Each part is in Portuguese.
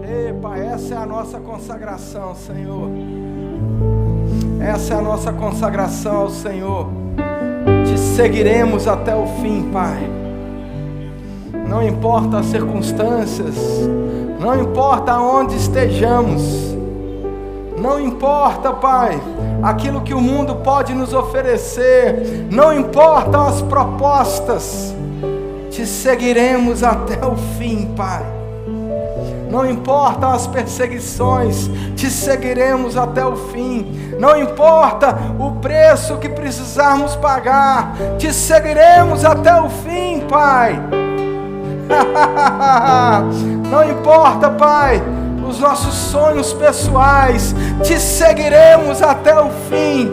Ei, Pai, essa é a nossa consagração, Senhor. Essa é a nossa consagração ao Senhor. Te seguiremos até o fim, Pai. Não importa as circunstâncias, não importa onde estejamos, não importa, Pai, aquilo que o mundo pode nos oferecer, não importam as propostas, te seguiremos até o fim, Pai. Não importam as perseguições, te seguiremos até o fim. Não importa o preço que precisarmos pagar, te seguiremos até o fim, Pai. Não importa, Pai, os nossos sonhos pessoais, te seguiremos até o fim,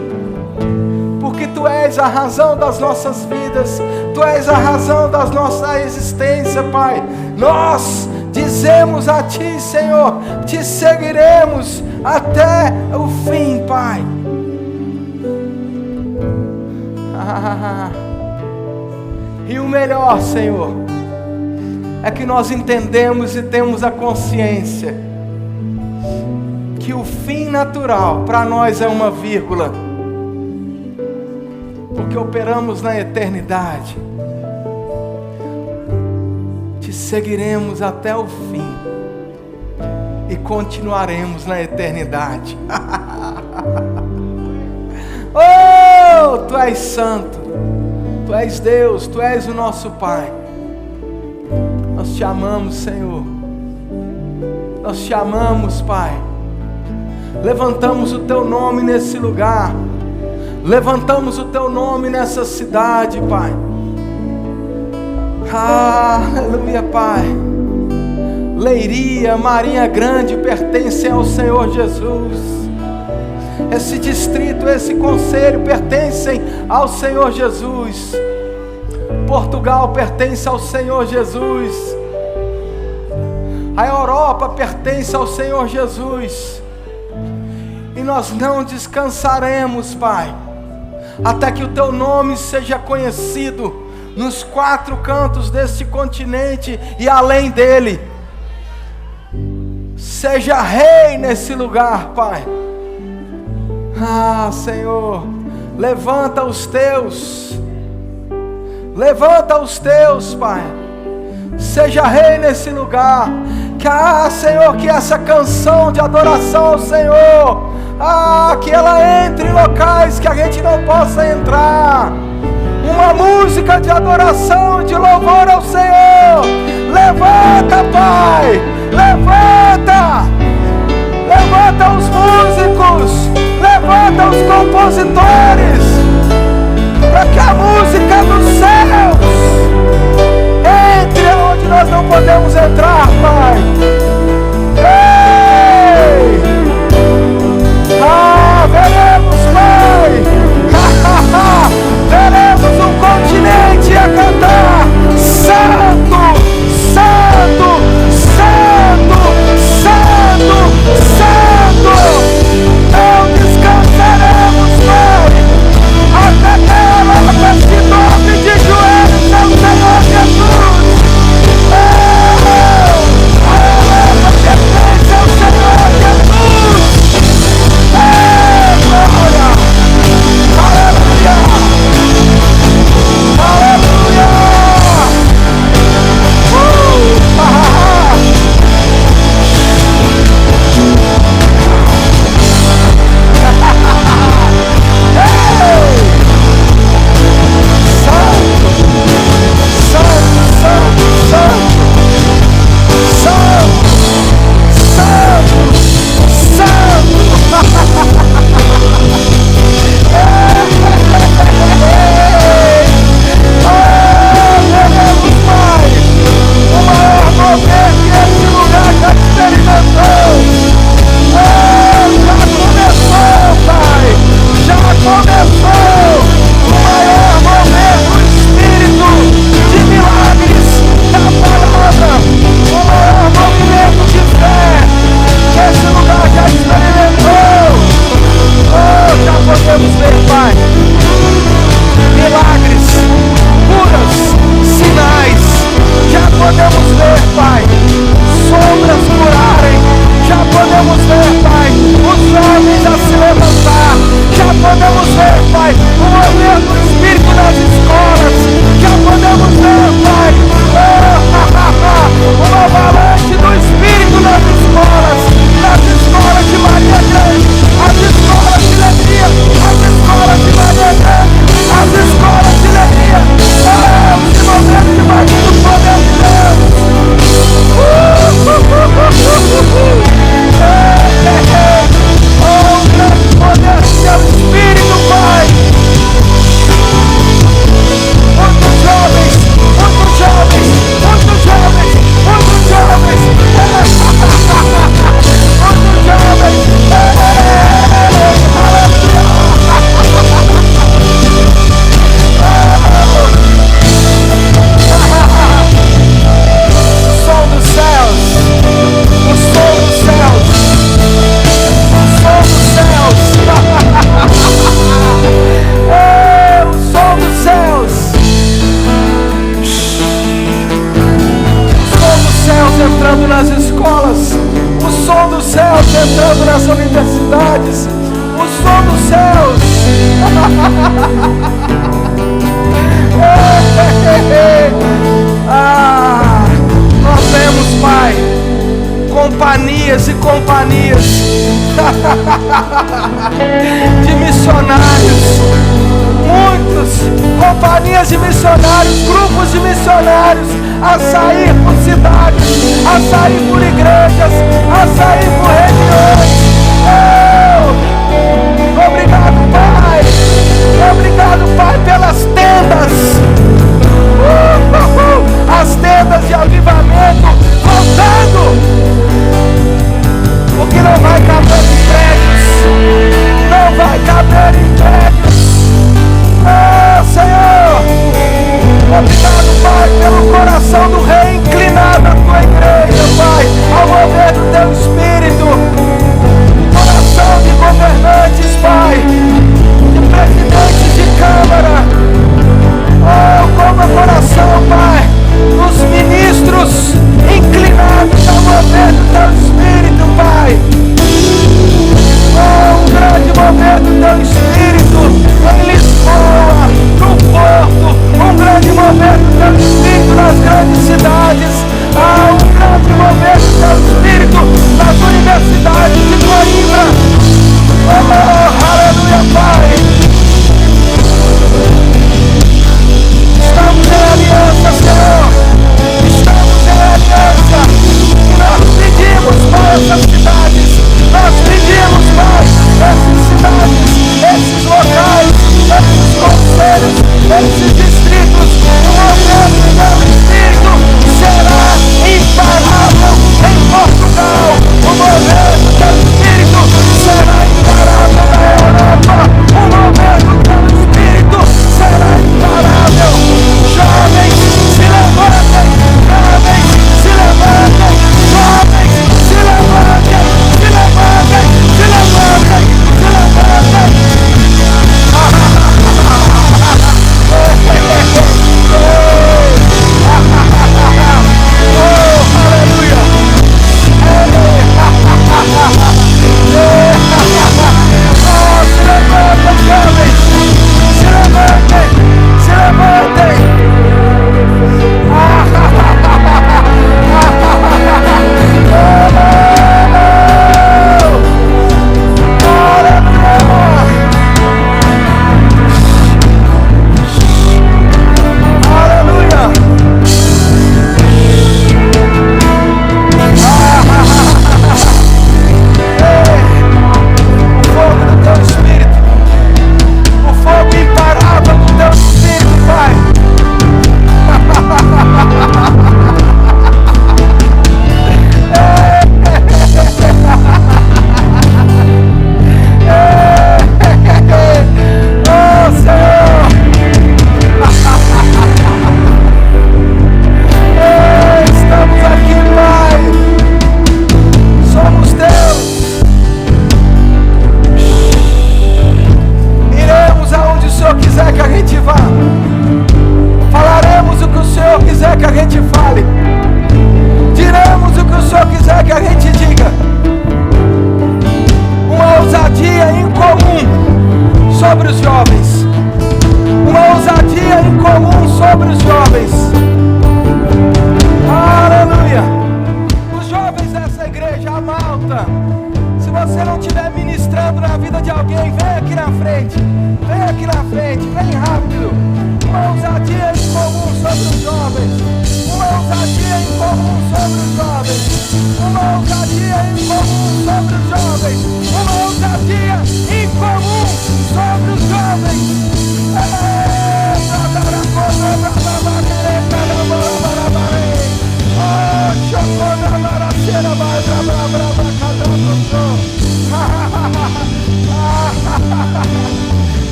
porque Tu és a razão das nossas vidas, Tu és a razão da nossa existência, Pai. Nós dizemos a Ti, Senhor, te seguiremos até o fim, Pai. E o melhor, Senhor, é que nós entendemos e temos a consciência que o fim natural para nós é uma vírgula, porque operamos na eternidade. Te seguiremos até o fim e continuaremos na eternidade. Oh, Tu és santo, Tu és Deus, Tu és o nosso Pai. Nós Te amamos, Senhor. Nós Te amamos, Pai. Levantamos o Teu nome nesse lugar. Levantamos o Teu nome nessa cidade, Pai. Aleluia, Pai. Leiria, Marinha Grande pertencem ao Senhor Jesus. Esse distrito, esse conselho pertencem ao Senhor Jesus. Portugal pertence ao Senhor Jesus. A Europa pertence ao Senhor Jesus. E nós não descansaremos, Pai, até que o Teu nome seja conhecido nos 4 cantos deste continente e além dele. Seja rei nesse lugar, Pai. Senhor, levanta os Teus. Levanta os Teus, Pai. Seja rei nesse lugar. Senhor, que essa canção de adoração ao Senhor, que ela entre em locais que a gente não possa entrar. Uma música de adoração, de louvor ao Senhor. Levanta, Pai. Levanta. Levanta os músicos. Levanta os compositores, para que a música dos céus entre onde nós não podemos entrar, Pai. Ei! Veremos, Pai. Veremos um continente a cantar: Santo, Santo, Santo, Santo, Santo. Não descansaremos, Pai, até que ela entrando nas escolas, o som dos céus entrando nas universidades, o som dos céus. Nós vemos, Pai, companhias e companhias de missionários, muitas companhias de missionários, grupos de missionários a sair por cidades, a sair por igrejas, a sair por regiões. Obrigado, Pai. Obrigado, Pai, pelas tendas. As tendas de avivamento voltando. Porque não vai caber em prédios. Não vai caber em prédios. Senhor. Obrigado, Pai, pelo coração do Rei inclinado à tua igreja, Pai, ao mover do teu Espírito. Coração de governantes, Pai, de presidentes de Câmara.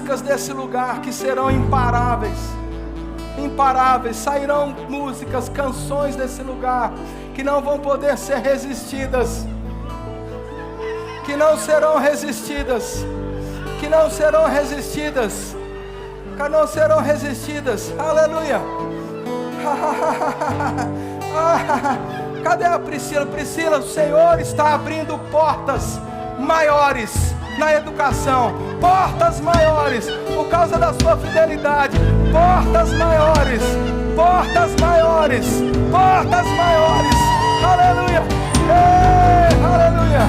músicas desse lugar que serão imparáveis. Imparáveis. Sairão músicas, canções desse lugar que não vão poder ser resistidas. Que não serão resistidas. Que não serão resistidas. Que não serão resistidas. Aleluia. Cadê a Priscila? Priscila, o Senhor está abrindo portas maiores na educação. Portas maiores por causa da sua fidelidade. Portas maiores. Portas maiores. Portas maiores. Aleluia. Ei, aleluia.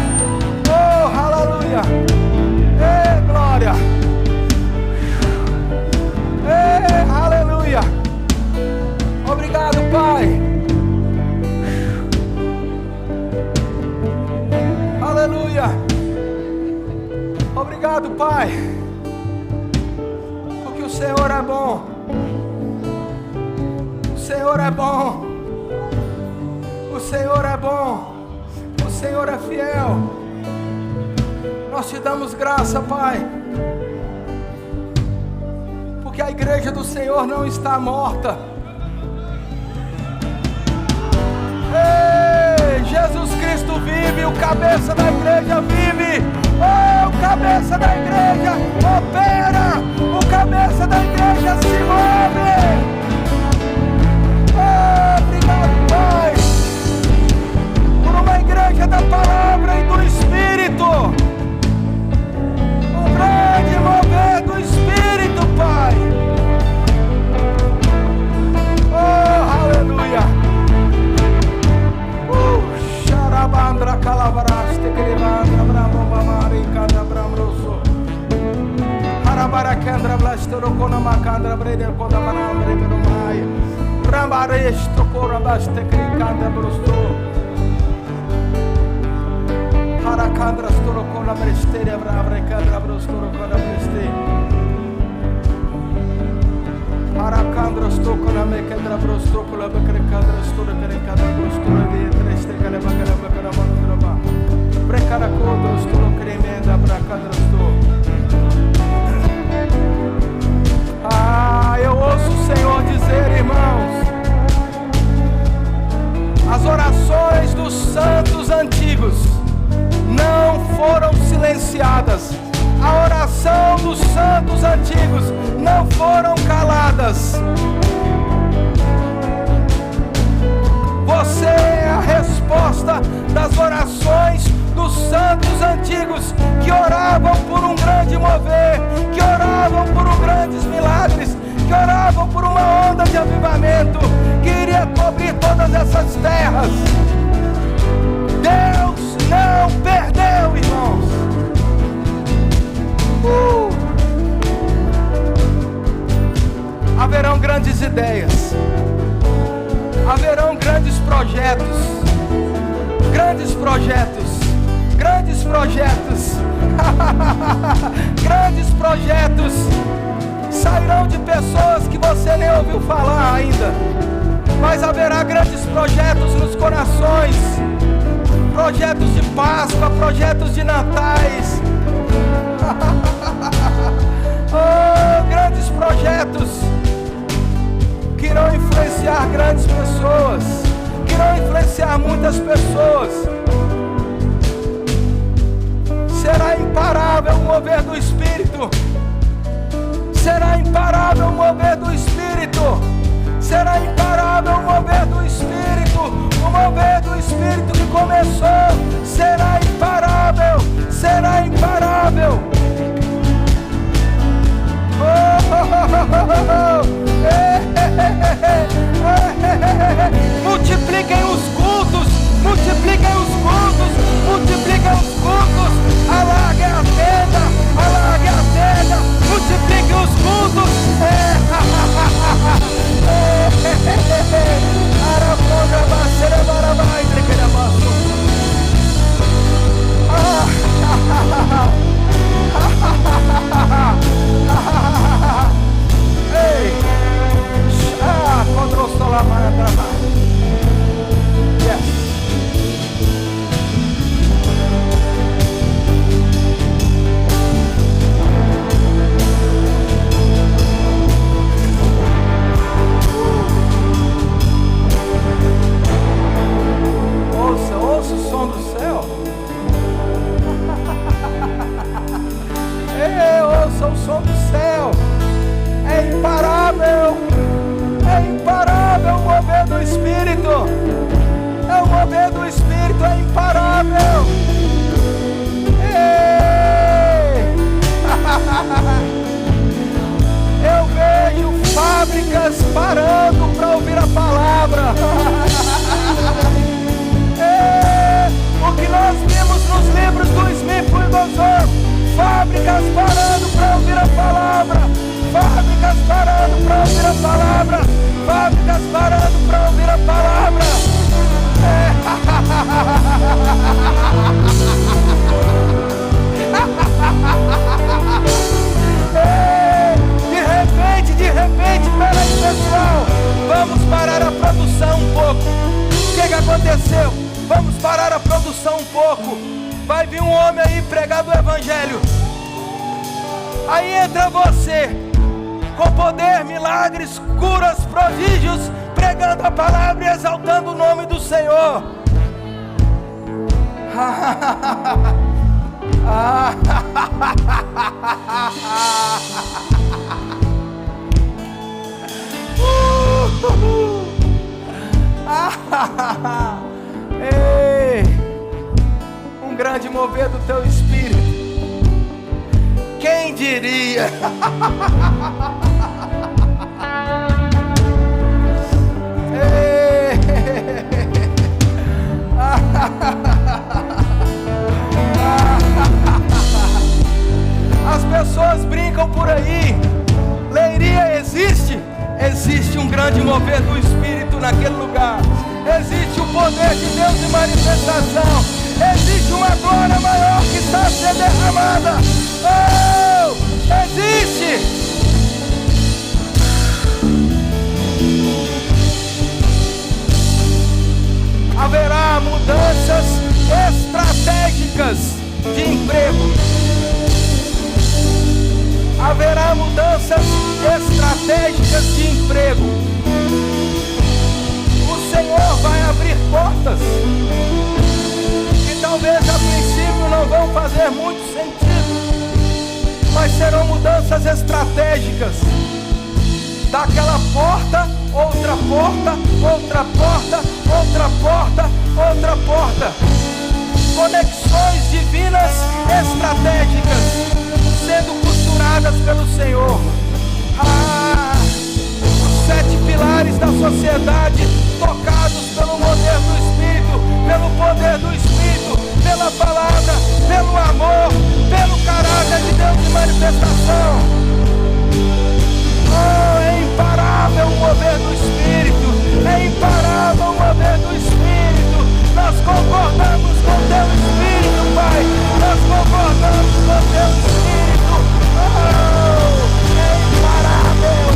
Oh, aleluia. Ei, glória. Ei, aleluia. Obrigado, Pai. Aleluia. Obrigado, Pai. Porque o Senhor é bom. O Senhor é bom. O Senhor é bom. O Senhor é fiel. Nós te damos graça, Pai. Porque a igreja do Senhor não está morta. Ei, Jesus Cristo vive, o cabeça da igreja vive. Oh, o cabeça da igreja opera. O cabeça da igreja se move. Oh, obrigado, Pai, por uma igreja da palavra e do Espírito. Um grande mover do Espírito, Pai. Oh, aleluia. Xarabandra calavaraste crivandra bramo mamari candra bramroso. Harabaracandra blastero cona macandra breder conda manambre pelo maia. Rambaresto corabaste cricandra brosto. Haracandra storo cona bresteria bravre candra brostoro cona breste. Haracandra sto cona me candra brosto cola becrecandra storo candra brostoro de treste cala bagala bagala bagala. Precara codo storo cremenda bracandra sto. Eu ouço o Senhor dizer, irmãos, as orações dos santos antigos não foram silenciadas. A oração dos santos antigos não foram caladas. Você é a resposta das orações dos santos antigos que oravam por um grande mover, que oravam por grandes milagres, que oravam por uma onda de avivamento que iria cobrir todas essas terras. Deus não perdeu, irmãos. Haverão grandes ideias, haverão grandes projetos, grandes projetos, grandes projetos, grandes projetos. Sairão de pessoas que você nem ouviu falar ainda, mas haverá grandes projetos nos corações, projetos de Páscoa, projetos de natais. Oh, grandes projetos que irão influenciar grandes pessoas, que irão influenciar muitas pessoas. Será imparável o mover do Espírito. Será imparável o mover do Espírito. Será imparável o mover do Espírito. O mover do Espírito que começou será imparável. Será imparável. Multipliquem os cultos. Multipliquem os cultos. Multipliquem os cultos. Alargue a tenda. Alargue a tenda. Multipliquem os cultos. Fábricas parando para ouvir a palavra. Fábricas parando para ouvir a palavra. Fábricas parando para ouvir a palavra. De repente, peraí pessoal, vamos parar a produção um pouco. O que aconteceu? Vamos parar a produção um pouco. Vai vir um homem aí pregar do evangelho. Aí entra você, com poder, milagres, curas, prodígios, pregando a palavra e exaltando o nome do Senhor. Ei, um grande mover do teu espírito. Quem diria? As pessoas brincam por aí. Leiria existe? Existe um grande mover do Espírito naquele lugar. Existe o poder de Deus em manifestação. Existe uma glória maior que está a ser derramada. Oh, existe. Haverá mudanças estratégicas de emprego. Haverá mudanças estratégicas de emprego. O Senhor vai abrir portas que talvez a princípio não vão fazer muito sentido, mas serão mudanças estratégicas. Daquela porta, outra porta, outra porta, outra porta, outra porta. Conexões divinas estratégicas sendo costuradas pelo Senhor. Os 7 pilares da sociedade tocados pelo poder do Espírito, pelo poder do Espírito, pela palavra, pelo amor, pelo caráter de Deus em manifestação. Oh, é imparável o mover do Espírito, é imparável o mover do Espírito. Nós concordamos com o teu Espírito, Pai, nós concordamos com o teu Espírito. Oh, é imparável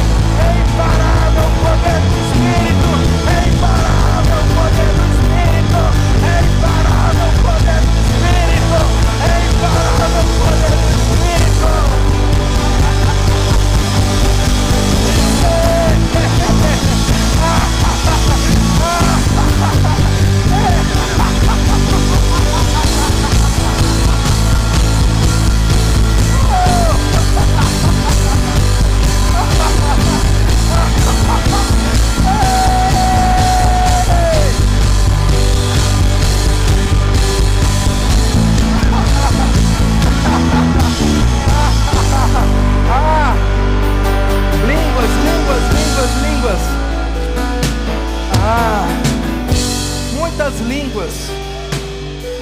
o poder do Espírito, é imparável o poder do Espírito, é imparável o poder do Espírito, é imparável o poder do Espírito.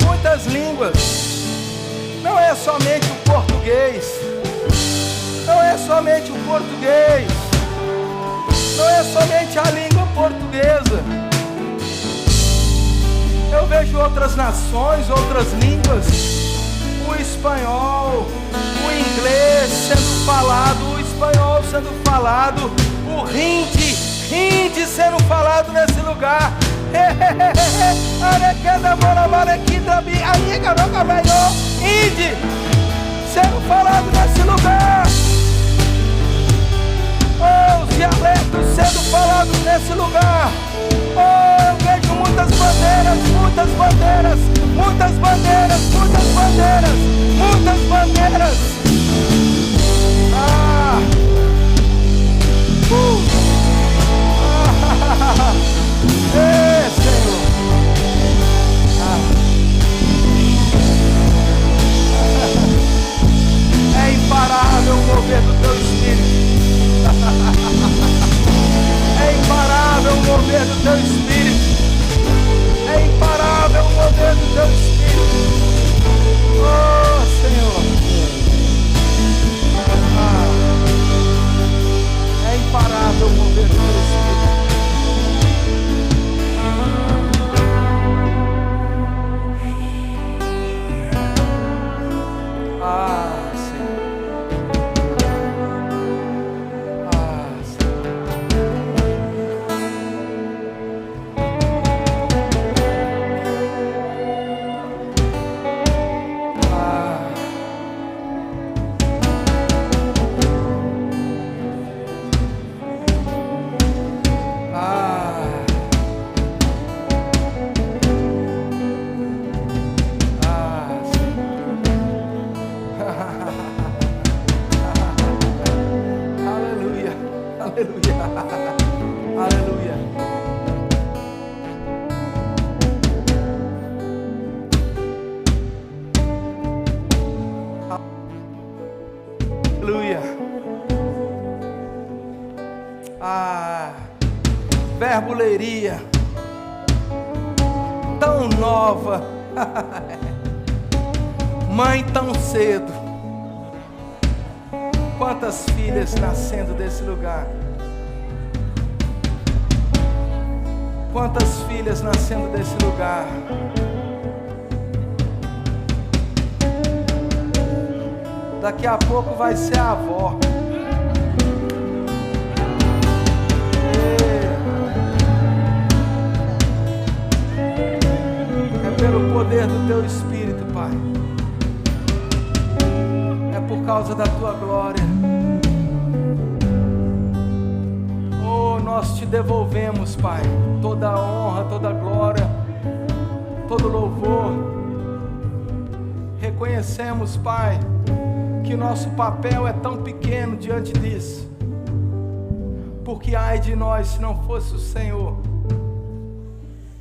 Muitas línguas. Não é somente o português. Não é somente o português. Não é somente a língua portuguesa. Eu vejo outras nações, outras línguas. O espanhol, o inglês sendo falado, o espanhol sendo falado, o hindi sendo falado nesse lugar. Hindi sendo falado nesse lugar. Oh, os dialetos sendo falados nesse lugar. Oh, eu vejo muitas bandeiras, muitas bandeiras, muitas bandeiras, muitas bandeiras, muitas bandeiras. Senhor. É imparável o mover do teu Espírito. É imparável o mover do teu Espírito. É imparável o mover do teu Espírito. Oh, Senhor. Aleluia. Aleluia. Aleluia. Verboleria tão nova. Mãe tão cedo. Quantas filhas nascendo desse lugar. Quantas filhas nascendo desse lugar. Daqui a pouco vai ser a avó. É pelo poder do Teu Espírito, Pai. É por causa da Tua glória. Oh, nós Te devolvemos, Pai, toda a honra, toda a glória, todo louvor. Reconhecemos, Pai, que nosso papel é tão pequeno diante disso, porque ai de nós se não fosse o Senhor,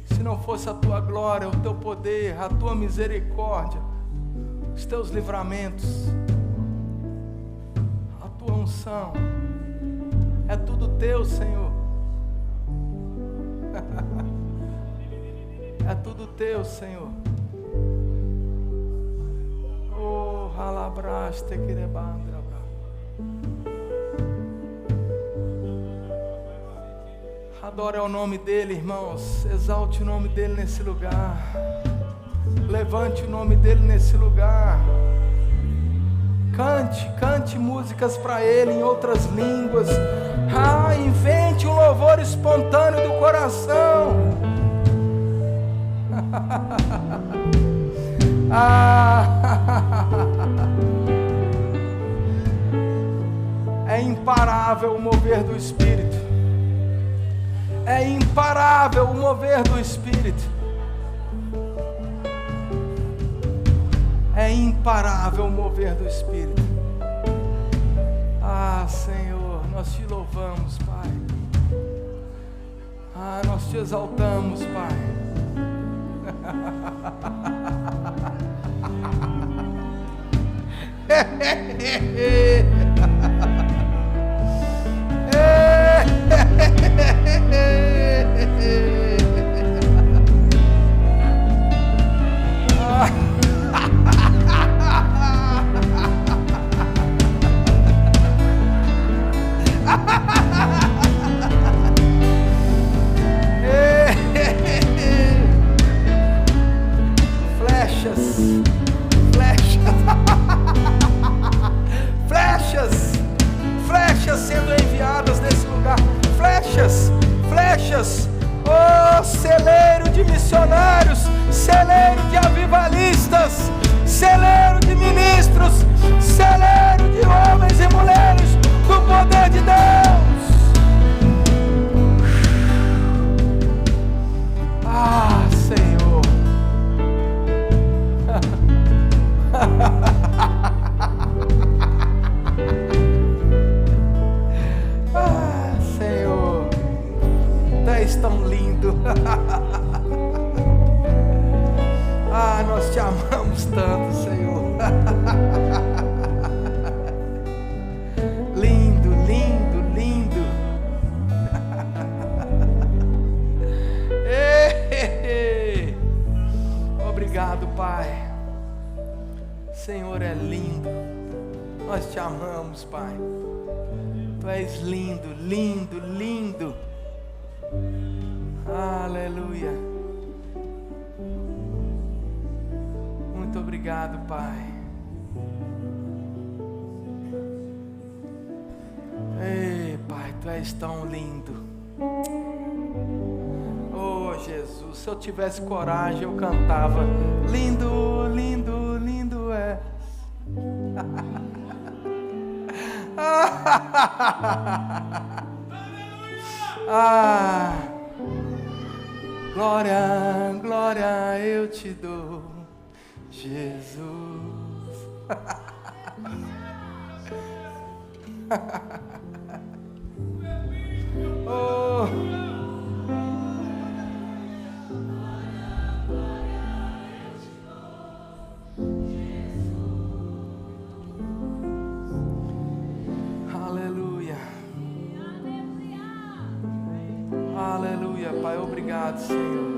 se não fosse a Tua glória, o Teu poder, a Tua misericórdia, os Teus livramentos, a Tua unção, é tudo Teu, Senhor. É tudo Teu, Senhor. Alabraste que rebandra. Adore ao nome dEle, irmãos. Exalte o nome dEle nesse lugar. Levante o nome dEle nesse lugar. Cante músicas para Ele em outras línguas. Invente um louvor espontâneo do coração. É imparável o mover do Espírito. É imparável o mover do Espírito. É imparável o mover do Espírito. Senhor, nós Te louvamos, Pai. Nós Te exaltamos, Pai. Flechas sendo enviadas nesse lugar. Flechas. Oh, celeiro de missionários, celeiro de avivalistas, celeiro de ministros, celeiro de homens e mulheres do poder de Deus. Senhor. Senhor, Tu és tão lindo. Nós Te amamos tanto, Senhor. Lindo. Obrigado, Pai. Senhor é lindo. Nós Te amamos, Pai. Tu és lindo. Aleluia. Muito obrigado, Pai. Ei, Pai, Tu és tão lindo. Oh, Jesus, se eu tivesse coragem, eu cantava: lindo, lindo, lindo és. Glória, glória eu Te dou, Jesus. Aleluia, Pai, obrigado, Senhor.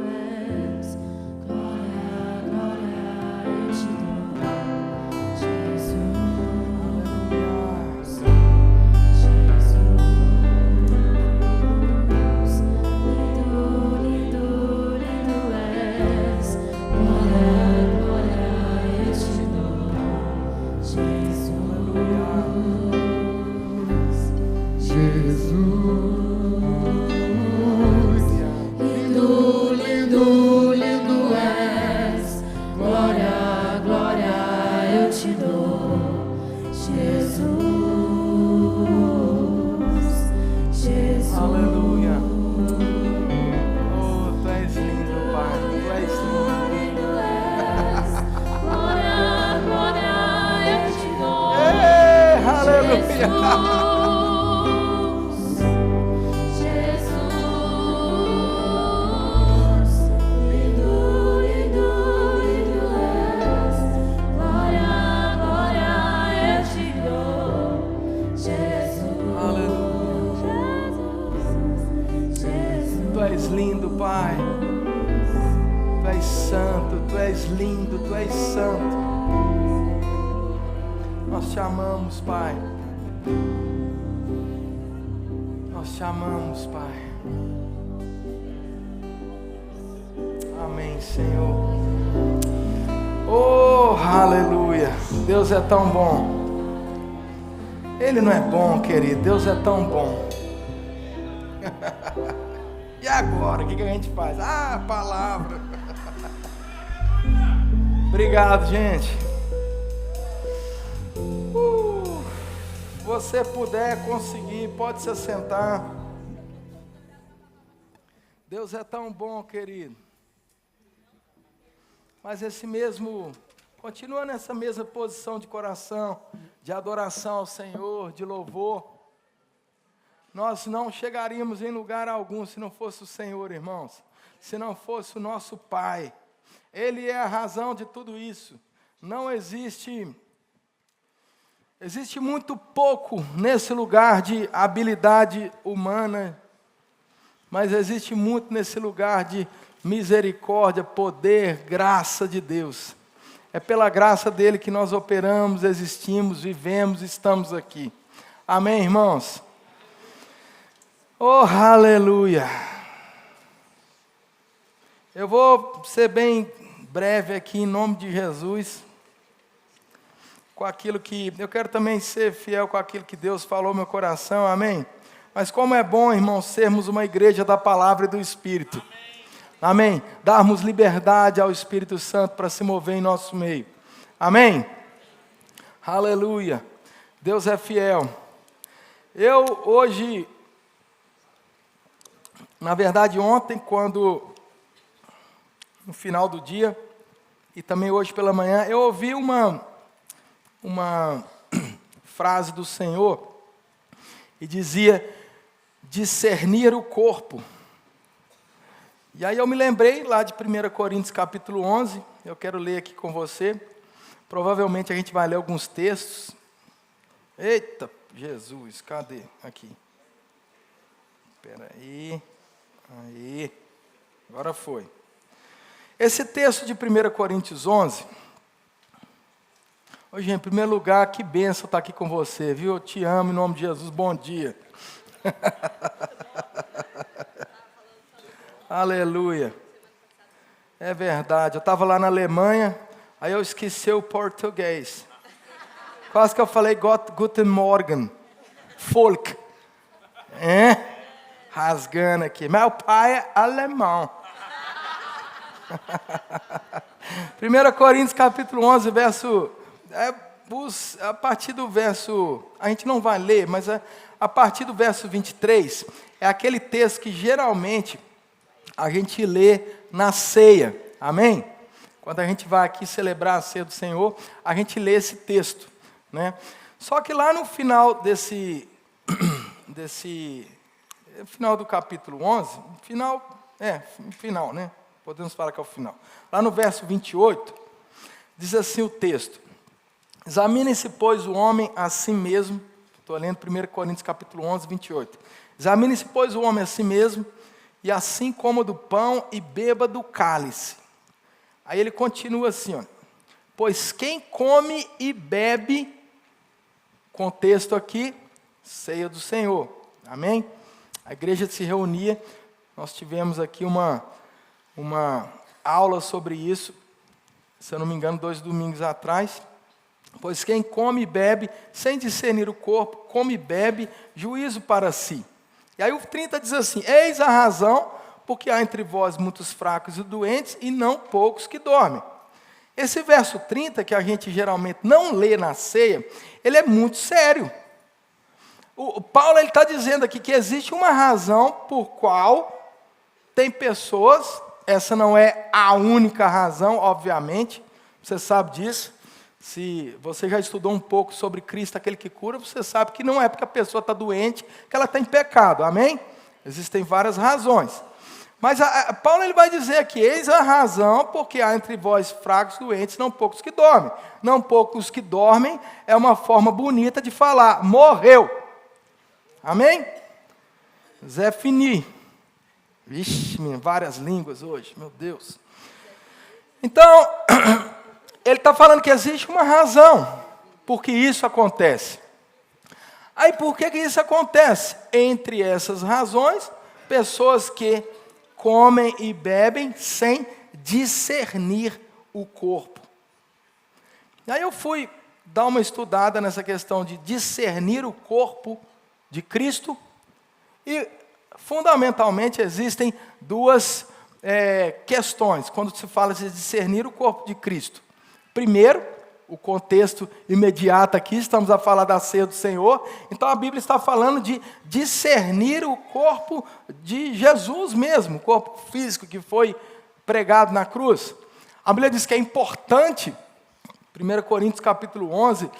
Pai, nós te amamos, Pai. Amém, Senhor. Oh, aleluia. Deus é tão bom. Ele não é bom, querido. Deus é tão bom. E agora, o que a gente faz? Ah, palavra. Obrigado, gente. Você puder conseguir, pode se assentar. Deus é tão bom, querido. Mas esse mesmo, continua nessa mesma posição de coração, de adoração ao Senhor, de louvor. Nós não chegaríamos em lugar algum se não fosse o Senhor, irmãos. Se não fosse o nosso Pai. Ele é a razão de tudo isso. Não existe muito pouco nesse lugar de habilidade humana, mas existe muito nesse lugar de misericórdia, poder, graça de Deus. É pela graça dele que nós operamos, existimos, vivemos, estamos aqui. Amém, irmãos? Oh, aleluia! Eu vou ser bem breve aqui em nome de Jesus. Com aquilo que, eu quero também ser fiel com aquilo que Deus falou no meu coração, amém? Mas como é bom, irmãos, sermos uma igreja da palavra e do Espírito, amém? Darmos liberdade ao Espírito Santo para se mover em nosso meio, amém? Aleluia, Deus é fiel. Eu hoje, na verdade ontem, no final do dia, e também hoje pela manhã, eu ouvi uma frase do Senhor, e dizia, discernir o corpo. E aí eu me lembrei lá de 1 Coríntios capítulo 11, eu quero ler aqui com você, provavelmente a gente vai ler alguns textos. Eita, Jesus, cadê? Aqui. Espera aí, agora foi. Esse texto de 1 Coríntios 11, hoje, em primeiro lugar, que bênção estar aqui com você, viu? Eu te amo em nome de Jesus, bom dia. Aleluia. É verdade, eu estava lá na Alemanha, aí eu esqueci o português. Quase que eu falei Guten Morgen, Volk. Rasgando aqui. Meu pai é alemão. 1 Coríntios capítulo 11, verso... a partir do verso... A gente não vai ler, mas a partir do verso 23, é aquele texto que geralmente a gente lê na ceia. Amém? Quando a gente vai aqui celebrar a ceia do Senhor, a gente lê esse texto, né? Só que lá no final final do capítulo 11, final, né? Podemos falar que é o final. Lá no verso 28, diz assim o texto: examine-se, pois, o homem a si mesmo. Estou lendo 1 Coríntios capítulo 11, 28. Examine-se, pois, o homem a si mesmo, e assim coma do pão e beba do cálice. Aí ele continua assim, ó. Pois quem come e bebe, contexto aqui, ceia do Senhor. Amém? A igreja se reunia, nós tivemos aqui uma aula sobre isso, se eu não me engano, 2 domingos atrás. Pois quem come e bebe, sem discernir o corpo, come e bebe, juízo para si. E aí o 30 diz assim, eis a razão, porque há entre vós muitos fracos e doentes, e não poucos que dormem. Esse verso 30, que a gente geralmente não lê na ceia, ele é muito sério. O Paulo está dizendo aqui que existe uma razão por qual tem pessoas, essa não é a única razão, obviamente, você sabe disso. Se você já estudou um pouco sobre Cristo, aquele que cura, você sabe que não é porque a pessoa está doente que ela está em pecado, amém? Existem várias razões. Mas Paulo ele vai dizer aqui, eis a razão, porque há entre vós fracos, doentes, não poucos que dormem. Não poucos que dormem é uma forma bonita de falar, morreu. Amém? Zé Fini. Vixe, várias línguas hoje, meu Deus. Então, ele está falando que existe uma razão por que isso acontece. Aí, por que isso acontece? Entre essas razões, pessoas que comem e bebem sem discernir o corpo. E aí eu fui dar uma estudada nessa questão de discernir o corpo de Cristo, e fundamentalmente existem duas questões quando se fala de discernir o corpo de Cristo. Primeiro, o contexto imediato aqui, estamos a falar da ceia do Senhor, então a Bíblia está falando de discernir o corpo de Jesus mesmo, o corpo físico que foi pregado na cruz. A Bíblia diz que é importante, 1 Coríntios capítulo 11,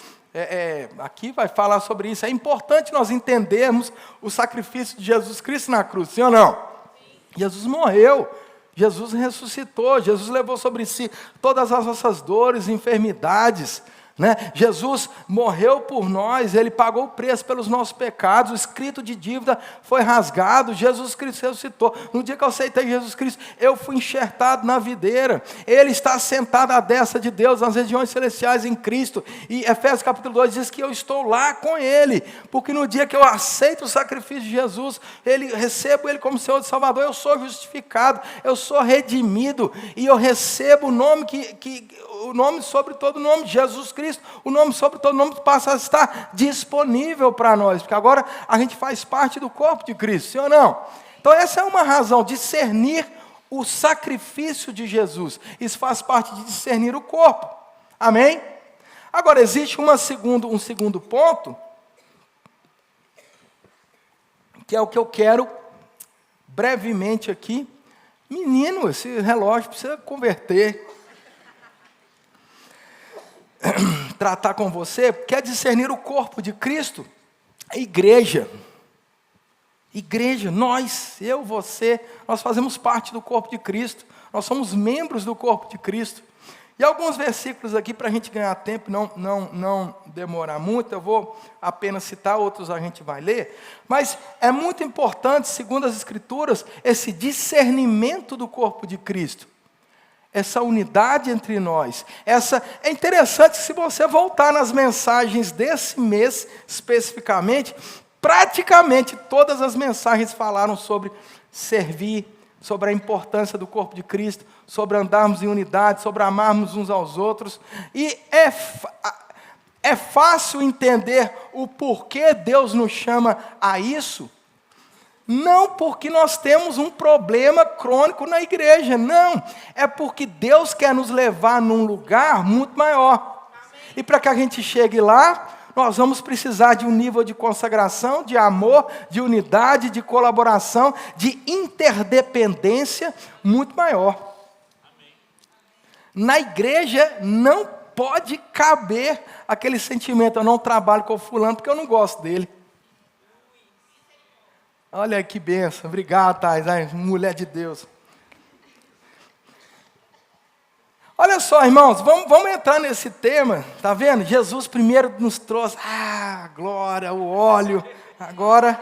aqui vai falar sobre isso, é importante nós entendermos o sacrifício de Jesus Cristo na cruz, sim ou não? Sim. Jesus morreu, Jesus ressuscitou, Jesus levou sobre si todas as nossas dores e enfermidades, né? Jesus morreu por nós, Ele pagou o preço pelos nossos pecados, o escrito de dívida foi rasgado, Jesus Cristo ressuscitou. No dia que eu aceitei Jesus Cristo, eu fui enxertado na videira, Ele está sentado à destra de Deus, nas regiões celestiais em Cristo, e Efésios capítulo 2 diz que eu estou lá com Ele, porque no dia que eu aceito o sacrifício de Jesus, recebo Ele como Senhor e Salvador, eu sou justificado, eu sou redimido, e eu recebo o nome o nome sobre todo nome, Jesus Cristo, o nome sobre todo nome passa a estar disponível para nós, porque agora a gente faz parte do corpo de Cristo, sim ou não? Então essa é uma razão, discernir o sacrifício de Jesus, isso faz parte de discernir o corpo, amém? Agora existe um segundo ponto, que é o que eu quero brevemente aqui. Menino, esse relógio precisa converter, tratar com você, quer discernir o corpo de Cristo, a igreja, nós, eu, você, nós fazemos parte do corpo de Cristo, nós somos membros do corpo de Cristo, e alguns versículos aqui para a gente ganhar tempo, não demorar muito, eu vou apenas citar, outros a gente vai ler, mas é muito importante, segundo as Escrituras, esse discernimento do corpo de Cristo, essa unidade entre nós, é interessante se você voltar nas mensagens desse mês, especificamente, praticamente todas as mensagens falaram sobre servir, sobre a importância do corpo de Cristo, sobre andarmos em unidade, sobre amarmos uns aos outros, e é fácil entender o porquê Deus nos chama a isso, não porque nós temos um problema crônico na igreja, não. É porque Deus quer nos levar num lugar muito maior. E para que a gente chegue lá, nós vamos precisar de um nível de consagração, de amor, de unidade, de colaboração, de interdependência muito maior. Na igreja não pode caber aquele sentimento, eu não trabalho com o fulano porque eu não gosto dele. Olha que bênção, obrigado, Thais, mulher de Deus. Olha só, irmãos, vamos entrar nesse tema, tá vendo? Jesus primeiro nos trouxe, glória, o óleo, agora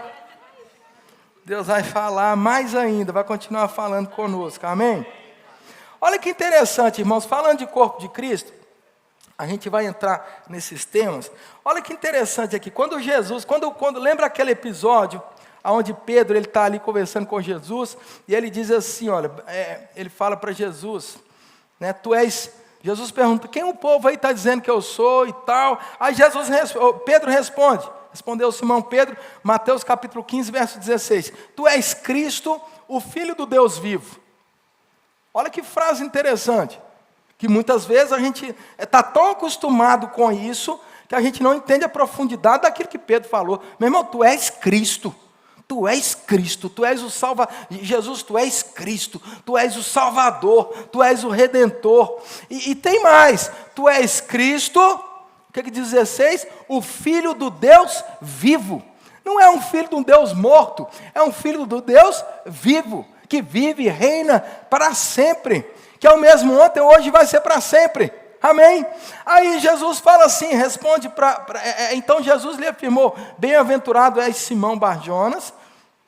Deus vai falar mais ainda, vai continuar falando conosco, amém? Olha que interessante, irmãos, falando de corpo de Cristo, a gente vai entrar nesses temas. Olha que interessante aqui, quando Jesus, quando lembra aquele episódio, onde Pedro está ali conversando com Jesus, e ele diz assim, olha, ele fala para Jesus, né, Jesus pergunta, quem o povo aí está dizendo que eu sou e tal, aí Pedro respondeu Simão Pedro, Mateus capítulo 15, verso 16, tu és Cristo, o Filho do Deus vivo. Olha que frase interessante, que muitas vezes a gente está tão acostumado com isso, que a gente não entende a profundidade daquilo que Pedro falou. Meu irmão, tu és Cristo. Tu és Cristo, tu és o Salvador. Jesus, tu és Cristo, tu és o Salvador, tu és o Redentor. E tem mais, tu és Cristo, o que diz 16? O Filho do Deus vivo. Não é um filho de um Deus morto, é um filho do Deus vivo, que vive e reina para sempre. Que é o mesmo ontem, hoje e vai ser para sempre. Amém? Aí Jesus fala assim, responde então Jesus lhe afirmou, bem-aventurado és Simão Bar-Jonas,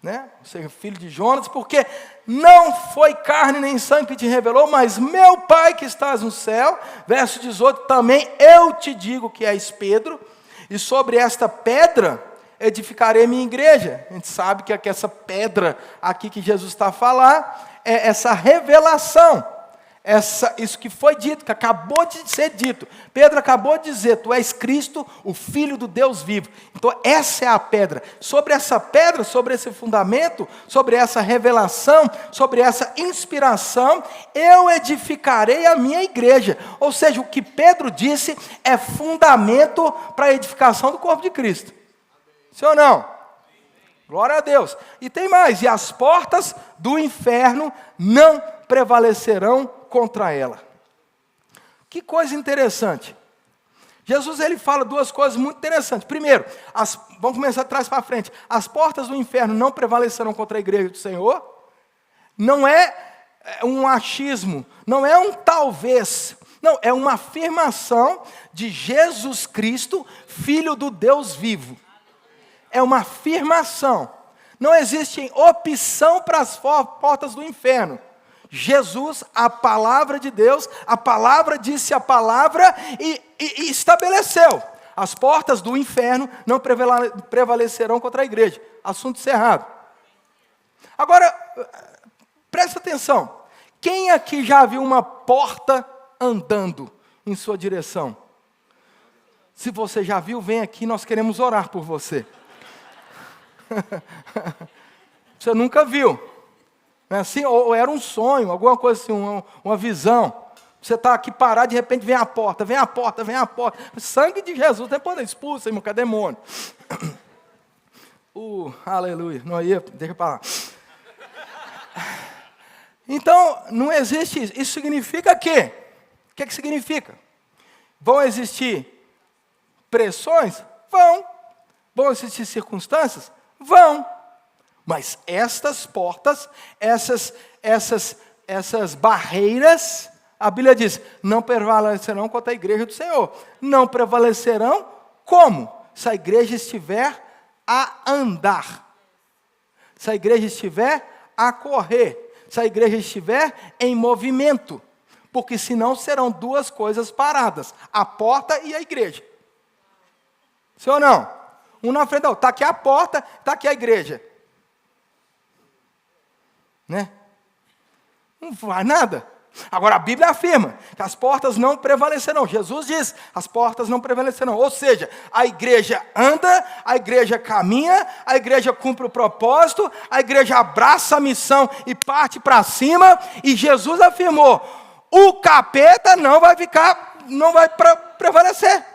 né? Você é filho de Jonas, porque não foi carne nem sangue que te revelou, mas meu Pai que estás no céu. Verso 18, também eu te digo que és Pedro, e sobre esta pedra edificarei minha igreja. A gente sabe que essa pedra aqui que Jesus está a falar, é essa revelação. Isso que foi dito, que acabou de ser dito. Pedro acabou de dizer, tu és Cristo, o Filho do Deus vivo. Então essa é a pedra. Sobre essa pedra, sobre esse fundamento, sobre essa revelação, sobre essa inspiração, eu edificarei a minha igreja. Ou seja, o que Pedro disse é fundamento para a edificação do corpo de Cristo. Sim ou não? Glória a Deus. E tem mais, e as portas do inferno não prevalecerão contra ela. Que coisa interessante. Jesus ele fala duas coisas muito interessantes. Primeiro, vamos começar de trás para frente. As portas do inferno não prevalecerão contra a igreja do Senhor. Não é um achismo, não é um talvez. Não, é uma afirmação de Jesus Cristo, Filho do Deus vivo. É uma afirmação. Não existe opção para as portas do inferno. Jesus, a palavra de Deus, a palavra disse a palavra e estabeleceu. As portas do inferno não prevalecerão contra a igreja. Assunto encerrado. Agora, presta atenção. Quem aqui já viu uma porta andando em sua direção? Se você já viu, vem aqui, nós queremos orar por você. Você nunca viu. Assim, ou era um sonho, alguma coisa assim, uma visão. Você está aqui parado, de repente vem a porta, vem a porta, vem a porta. Sangue de Jesus tem poder, expulsa, irmão, que é demônio. Aleluia, não ia, deixa para lá. Então, não existe isso. Isso significa quê? O que significa? Vão existir pressões? Vão. Vão existir circunstâncias? Vão. Mas estas portas, essas barreiras, a Bíblia diz, não prevalecerão contra a igreja do Senhor. Não prevalecerão como? Se a igreja estiver a andar. Se a igreja estiver a correr. Se a igreja estiver em movimento. Porque senão serão duas coisas paradas. A porta e a igreja. Sim ou não? Um na frente, está aqui a porta, está aqui a igreja. Né? Não faz nada. Agora a Bíblia afirma que as portas não prevalecerão. Jesus diz, as portas não prevalecerão. Ou seja, a igreja anda, a igreja caminha, a igreja cumpre o propósito, a igreja abraça a missão e parte para cima. E Jesus afirmou, o capeta não vai prevalecer.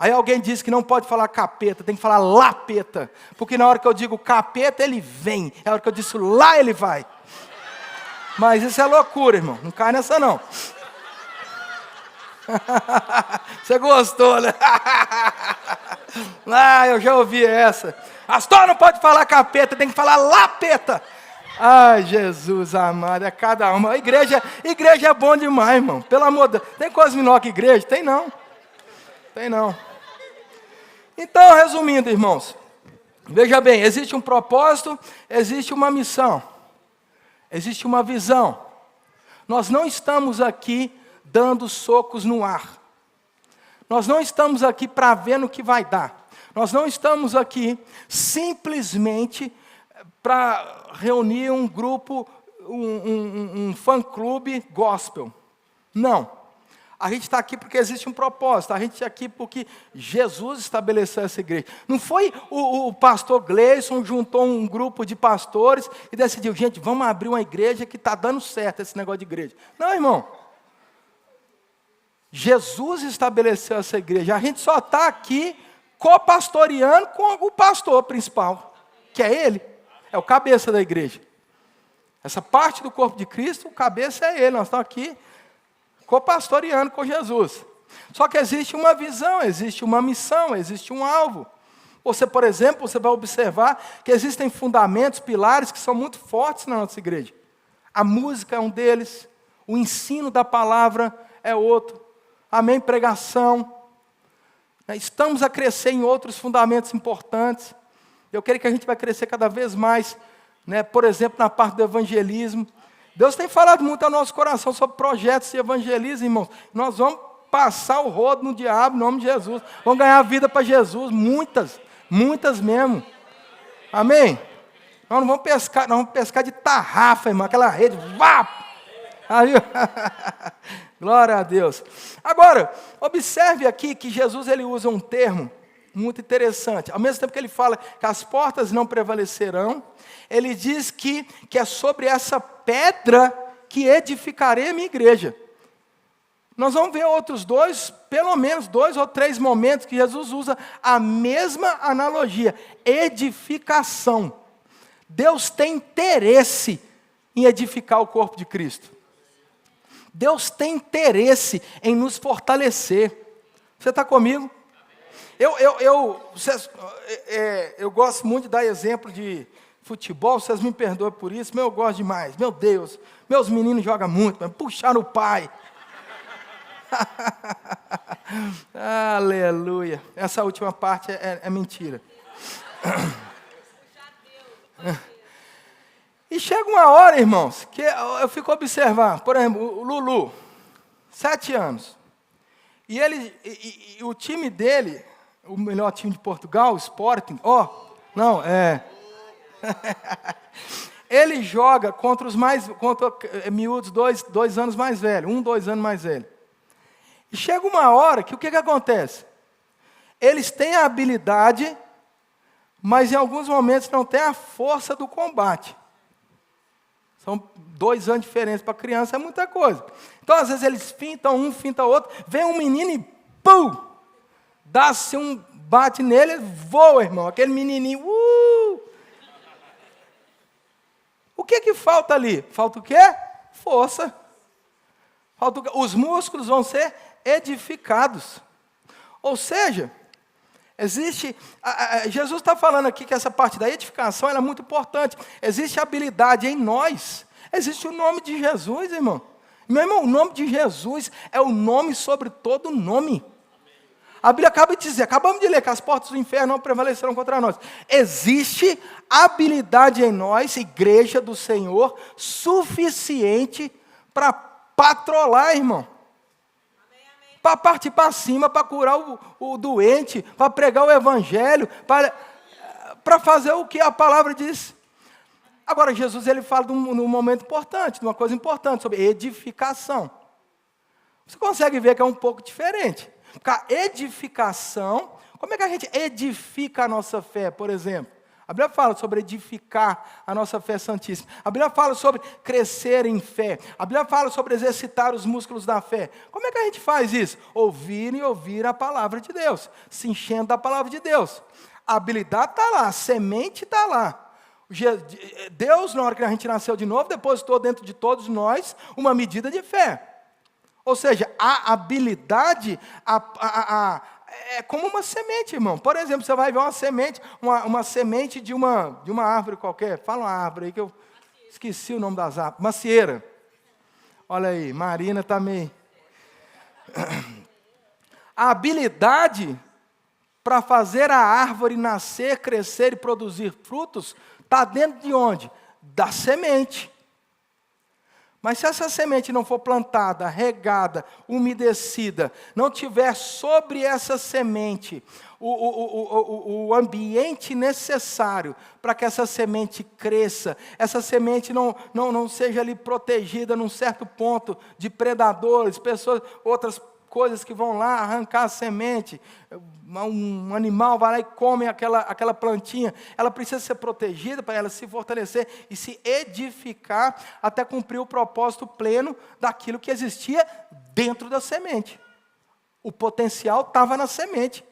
Aí alguém diz que não pode falar capeta, tem que falar lapeta. Porque na hora que eu digo capeta, ele vem. Na hora que eu disse lá, ele vai. Mas isso é loucura, irmão. Não cai nessa, não. Você gostou, né? Eu já ouvi essa. Pastor, não pode falar capeta, tem que falar lapeta. Ai, Jesus amado, é cada uma. Igreja é bom demais, irmão. Pelo amor de Deus. Tem coisa menor que igreja? Tem não. Tem não. Então, resumindo, irmãos, Veja bem, existe um propósito, existe uma missão, existe uma visão. Nós não estamos aqui dando socos no ar. Nós não estamos aqui para ver no que vai dar. Nós não estamos aqui simplesmente para reunir um grupo, um fã-clube gospel. Não. A gente está aqui porque existe um propósito. A gente está aqui porque Jesus estabeleceu essa igreja. Não foi o pastor Gleison juntou um grupo de pastores e decidiu, gente, vamos abrir uma igreja que está dando certo esse negócio de igreja. Não, irmão. Jesus estabeleceu essa igreja. A gente só está aqui copastoreando com o pastor principal, que é ele. É o cabeça da igreja. Essa parte do corpo de Cristo, o cabeça é ele. Nós estamos aqui copastoreando com Jesus. Só que existe uma visão, existe uma missão, existe um alvo. Você, por exemplo, você vai observar que existem fundamentos, pilares que são muito fortes na nossa igreja. A música é um deles, o ensino da palavra é outro. Amém? Pregação. Estamos a crescer em outros fundamentos importantes. Eu quero que a gente vai crescer cada vez mais, né? Por exemplo, na parte do evangelismo. Deus tem falado muito ao nosso coração sobre projetos de evangelismo, irmãos. Nós vamos passar o rodo no diabo, em nome de Jesus. Vamos ganhar vida para Jesus, muitas mesmo. Amém? Nós não vamos pescar, nós vamos pescar de tarrafa, irmão, aquela rede, vá! Aí, glória a Deus. Agora, observe aqui que Jesus ele usa um termo muito interessante. Ao mesmo tempo que ele fala que as portas não prevalecerão, ele diz que é sobre essa pedra que edificarei a minha igreja. Nós vamos ver outros pelo menos 2 ou 3 momentos que Jesus usa a mesma analogia, edificação. Deus tem interesse em edificar o corpo de Cristo. Deus tem interesse em nos fortalecer. Você está comigo? Eu gosto muito de dar exemplo de futebol, vocês me perdoem por isso, mas eu gosto demais. Meu Deus, meus meninos jogam muito, mas puxaram o pai. Aleluia. Essa última parte é mentira. E chega uma hora, irmãos, que eu fico observando, por exemplo, o Lulu, 7 anos. E o time dele, o melhor time de Portugal, o Sporting, ele joga contra miúdos 2 anos mais velhos, 2 anos mais velho. E chega uma hora que o que acontece? Eles têm a habilidade, mas em alguns momentos não têm a força do combate. São 2 anos diferentes para criança, é muita coisa. Então, às vezes, eles fintam um, finta outro, vem um menino e pum! Dá-se um bate nele, ele voa, irmão. Aquele menininho, O que falta ali? Falta o quê? Força. Os músculos vão ser edificados. Ou seja, Jesus está falando aqui que essa parte da edificação ela é muito importante. Existe habilidade em nós. Existe o nome de Jesus, irmão. Meu irmão, o nome de Jesus é o nome sobre todo nome. A Bíblia acaba de dizer, acabamos de ler que as portas do inferno não prevalecerão contra nós. Existe habilidade em nós, igreja do Senhor, suficiente para patrolar, irmão. Para partir para cima, para curar o doente, para pregar o evangelho, para fazer o que a palavra diz. Agora, Jesus ele fala de um momento importante, de uma coisa importante, sobre edificação. Você consegue ver que é um pouco diferente. Porque a edificação, como é que a gente edifica a nossa fé, por exemplo? A Bíblia fala sobre edificar a nossa fé santíssima. A Bíblia fala sobre crescer em fé. A Bíblia fala sobre exercitar os músculos da fé. Como é que a gente faz isso? Ouvir a palavra de Deus. Se enchendo da palavra de Deus. A habilidade está lá, a semente está lá. Deus, na hora que a gente nasceu de novo, depositou dentro de todos nós uma medida de fé. Ou seja, a habilidade é como uma semente, irmão. Por exemplo, você vai ver uma semente de uma árvore qualquer. Fala uma árvore aí que eu esqueci o nome das árvores. Macieira. Olha aí, Marina também. A habilidade para fazer a árvore nascer, crescer e produzir frutos, está dentro de onde? Da semente. Mas se essa semente não for plantada, regada, umedecida, não tiver sobre essa semente o ambiente necessário para que essa semente cresça, essa semente não seja ali protegida num certo ponto de predadores, pessoas, outras coisas que vão lá arrancar a semente, um animal vai lá e come aquela plantinha, ela precisa ser protegida para ela se fortalecer e se edificar até cumprir o propósito pleno daquilo que existia dentro da semente. O potencial estava na semente,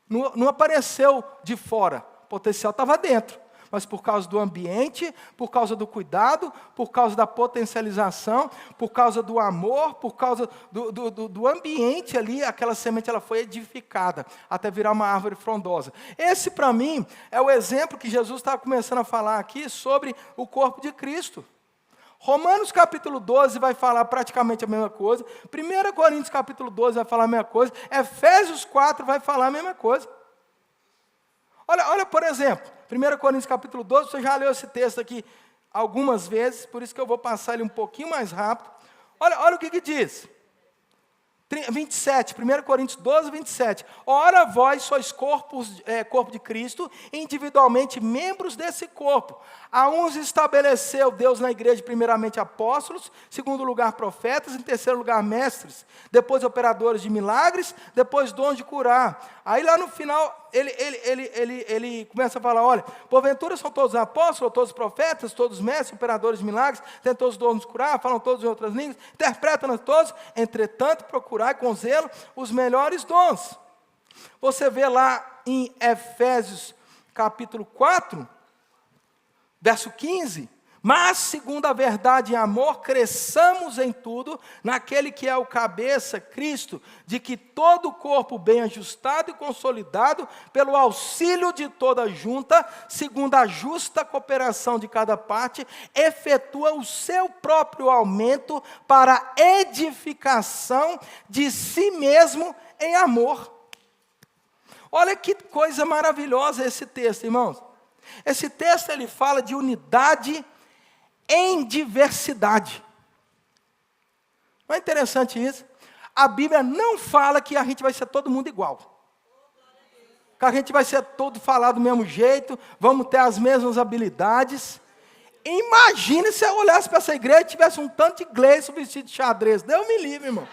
não apareceu de fora, o potencial estava dentro. Mas por causa do ambiente, por causa do cuidado, por causa da potencialização, por causa do amor, por causa do ambiente ali, aquela semente ela foi edificada até virar uma árvore frondosa. Esse, para mim, é o exemplo que Jesus estava começando a falar aqui sobre o corpo de Cristo. Romanos capítulo 12 vai falar praticamente a mesma coisa. 1 Coríntios capítulo 12 vai falar a mesma coisa. Efésios 4 vai falar a mesma coisa. Olha, por exemplo, 1 Coríntios capítulo 12, você já leu esse texto aqui algumas vezes, por isso que eu vou passar ele um pouquinho mais rápido. Olha o que diz. 27, 1 Coríntios 12, 27. Ora, vós sois corpo de Cristo, individualmente membros desse corpo. A uns estabeleceu Deus na igreja, primeiramente apóstolos, segundo lugar profetas, em terceiro lugar mestres, depois operadores de milagres, depois dons de curar. Aí lá no final, ele começa a falar, olha, porventura são todos apóstolos, todos profetas, todos mestres, operadores de milagres, têm todos os dons de curar, falam todos em outras línguas, interpretam todos, entretanto, procurai com zelo os melhores dons. Você vê lá em Efésios capítulo 4, verso 15, mas segundo a verdade e amor, cresçamos em tudo, naquele que é o cabeça, Cristo, de que todo o corpo bem ajustado e consolidado, pelo auxílio de toda junta, segundo a justa cooperação de cada parte, efetua o seu próprio aumento para a edificação de si mesmo em amor. Olha que coisa maravilhosa esse texto, irmãos. Esse texto ele fala de unidade em diversidade. Não é interessante isso? A Bíblia não fala que a gente vai ser todo mundo igual. Que a gente vai ser todo falar do mesmo jeito, vamos ter as mesmas habilidades. Imagina se eu olhasse para essa igreja e tivesse um tanto de inglês vestido de xadrez. Deus me livre, irmão.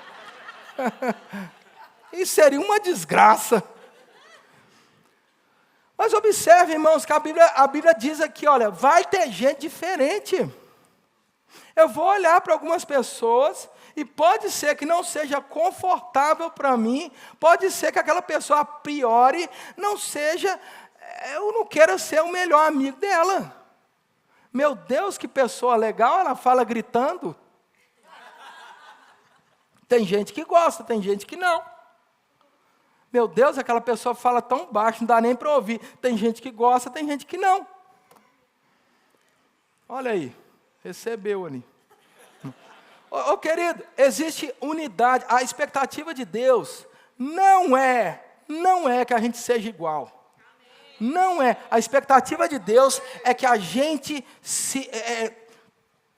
Isso seria uma desgraça. Mas observe, irmãos, que a Bíblia diz aqui, olha, vai ter gente diferente. Eu vou olhar para algumas pessoas e pode ser que não seja confortável para mim, pode ser que aquela pessoa a priori não seja, eu não quero ser o melhor amigo dela. Meu Deus, que pessoa legal, ela fala gritando. Tem gente que gosta, tem gente que não. Meu Deus, aquela pessoa fala tão baixo, não dá nem para ouvir. Tem gente que gosta, tem gente que não. Olha aí, recebeu ali. Ô querido, existe unidade. A expectativa de Deus não é que a gente seja igual. Não é. A expectativa de Deus é que a gente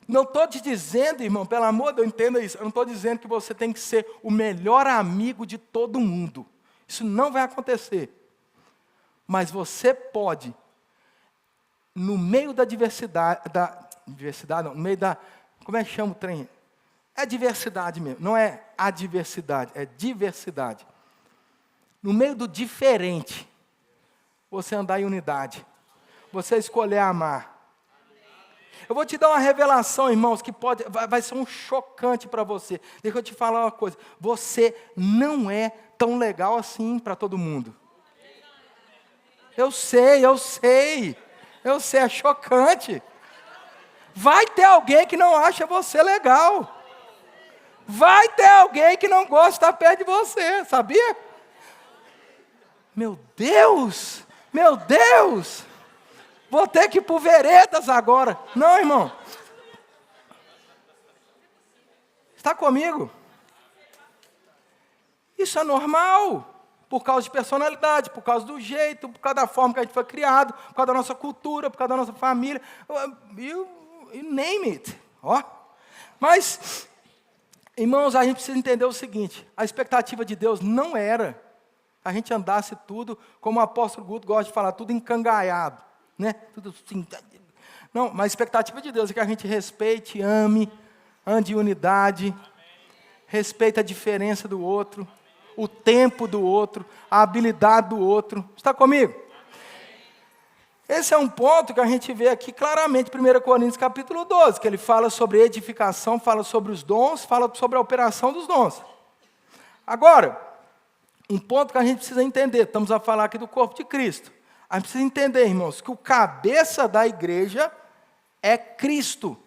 não estou te dizendo, irmão, pelo amor de Deus, entenda isso. Eu não estou dizendo que você tem que ser o melhor amigo de todo mundo. Isso não vai acontecer. Mas você pode, no meio da diversidade, no meio da, como é que chama o trem? É diversidade mesmo, não é adversidade, é diversidade. No meio do diferente, você andar em unidade. Você escolher amar. Eu vou te dar uma revelação, irmãos, que vai ser um chocante para você. Deixa eu te falar uma coisa. Você não é tão legal assim para todo mundo. Eu sei, é chocante. Vai ter alguém que não acha você legal. Vai ter alguém que não gosta de estar perto de você, sabia? Meu Deus! Vou ter que ir para o Veredas agora. Não, irmão. Está comigo? Isso é normal. por causa de personalidade, por causa do jeito, por causa da forma que a gente foi criado, por causa da nossa cultura, por causa da nossa família. You name it. Ó. Mas, irmãos, a gente precisa entender o seguinte: a expectativa de Deus não era a gente andasse tudo, como o apóstolo Guto gosta de falar, tudo encangaiado, né? Tudo assim. Não, mas a expectativa de Deus é que a gente respeite, ame, ande em unidade, respeite a diferença do outro, o tempo do outro, a habilidade do outro. Está comigo? Esse é um ponto que a gente vê aqui claramente, 1 Coríntios capítulo 12, que ele fala sobre edificação, fala sobre os dons, fala sobre a operação dos dons. Agora, um ponto que a gente precisa entender, estamos a falar aqui do corpo de Cristo. A gente precisa entender, irmãos, que o cabeça da igreja é Cristo.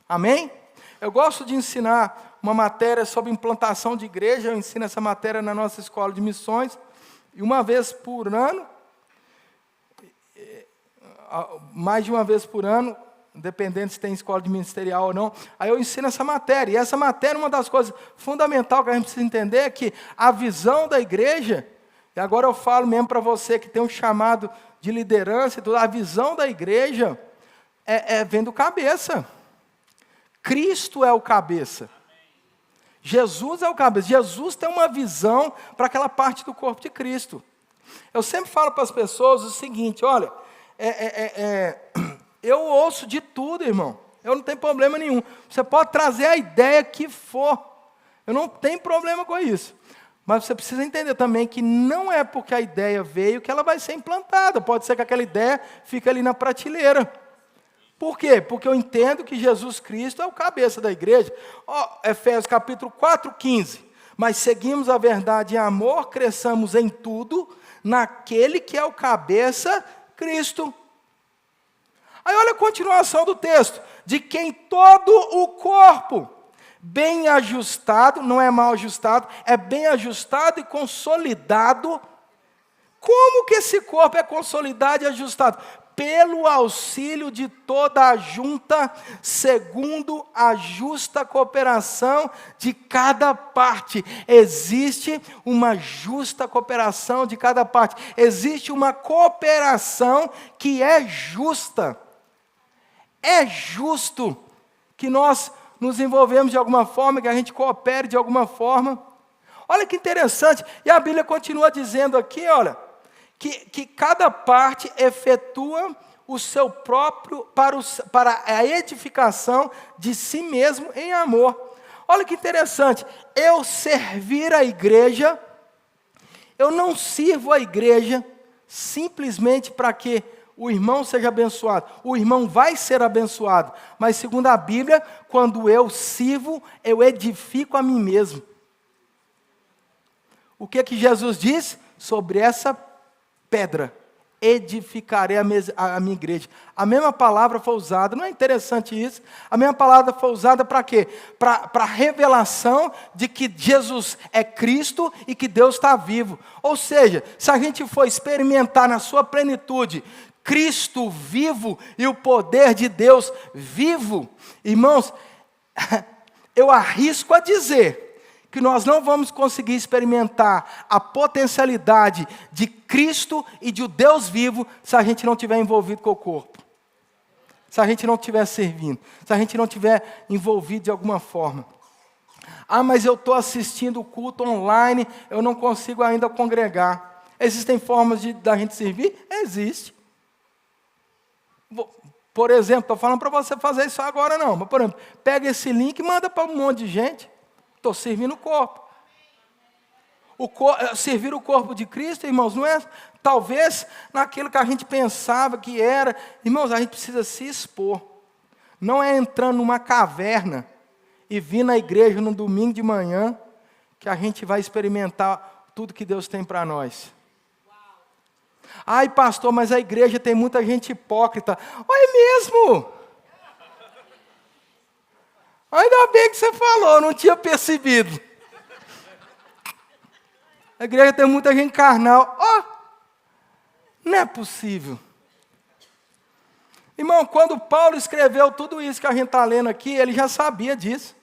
Amém? Eu gosto de ensinar uma matéria sobre implantação de igreja, eu ensino essa matéria na nossa escola de missões, e uma vez por ano, mais de uma vez por ano, independente se tem escola de ministerial ou não, aí eu ensino essa matéria. E essa matéria, uma das coisas fundamentais que a gente precisa entender é que a visão da igreja, e agora eu falo mesmo para você que tem um chamado de liderança e tudo, a visão da igreja vem do cabeça. Cristo é o cabeça. Jesus é o cabeça. Jesus tem uma visão para aquela parte do corpo de Cristo. Eu sempre falo para as pessoas o seguinte: olha, eu ouço de tudo, irmão. Eu não tenho problema nenhum. Você pode trazer a ideia que for. Eu não tenho problema com isso. Mas você precisa entender também que não é porque a ideia veio que ela vai ser implantada. Pode ser que aquela ideia fique ali na prateleira. Por quê? Porque eu entendo que Jesus Cristo é o cabeça da igreja. Efésios capítulo 4, 15. Mas seguimos a verdade em amor, cresçamos em tudo, naquele que é o cabeça, Cristo. Aí olha a continuação do texto. De quem todo o corpo, bem ajustado, não é mal ajustado, é bem ajustado e consolidado. Como que esse corpo é consolidado e ajustado? Pelo auxílio de toda a junta, segundo a justa cooperação de cada parte. Existe uma justa cooperação de cada parte. Existe uma cooperação que é justa. É justo que nós nos envolvemos de alguma forma, que a gente coopere de alguma forma. Olha que interessante. E a Bíblia continua dizendo aqui, olha, que cada parte efetua o seu próprio, para a edificação de si mesmo em amor. Olha que interessante. Eu servir a igreja, eu não sirvo a igreja simplesmente para que o irmão seja abençoado. O irmão vai ser abençoado. Mas segundo a Bíblia, quando eu sirvo, eu edifico a mim mesmo. O que Jesus diz? Sobre essa pedra edificarei a minha igreja. A mesma palavra foi usada, não é interessante isso? A mesma palavra foi usada para quê? Para a revelação de que Jesus é Cristo e que Deus está vivo. Ou seja, se a gente for experimentar na sua plenitude Cristo vivo e o poder de Deus vivo, irmãos, eu arrisco a dizer que nós não vamos conseguir experimentar a potencialidade de Cristo e de o Deus vivo se a gente não estiver envolvido com o corpo. Se a gente não estiver servindo. Se a gente não estiver envolvido de alguma forma. Ah, mas eu estou assistindo o culto online, eu não consigo ainda congregar. Existem formas da gente servir? Existe. Por exemplo, estou falando para você fazer isso agora não. Mas, por exemplo, pega esse link e manda para um monte de gente. Estou servindo o corpo. Servir o corpo de Cristo, irmãos, não é talvez naquilo que a gente pensava que era. Irmãos, a gente precisa se expor. Não é entrando numa caverna e vir na igreja no domingo de manhã que a gente vai experimentar tudo que Deus tem para nós. Ai, pastor, mas a igreja tem muita gente hipócrita. Olha mesmo! Ainda bem que você falou, não tinha percebido. A igreja tem muita gente carnal. Não é possível. Irmão, quando Paulo escreveu tudo isso que a gente está lendo aqui, ele já sabia disso.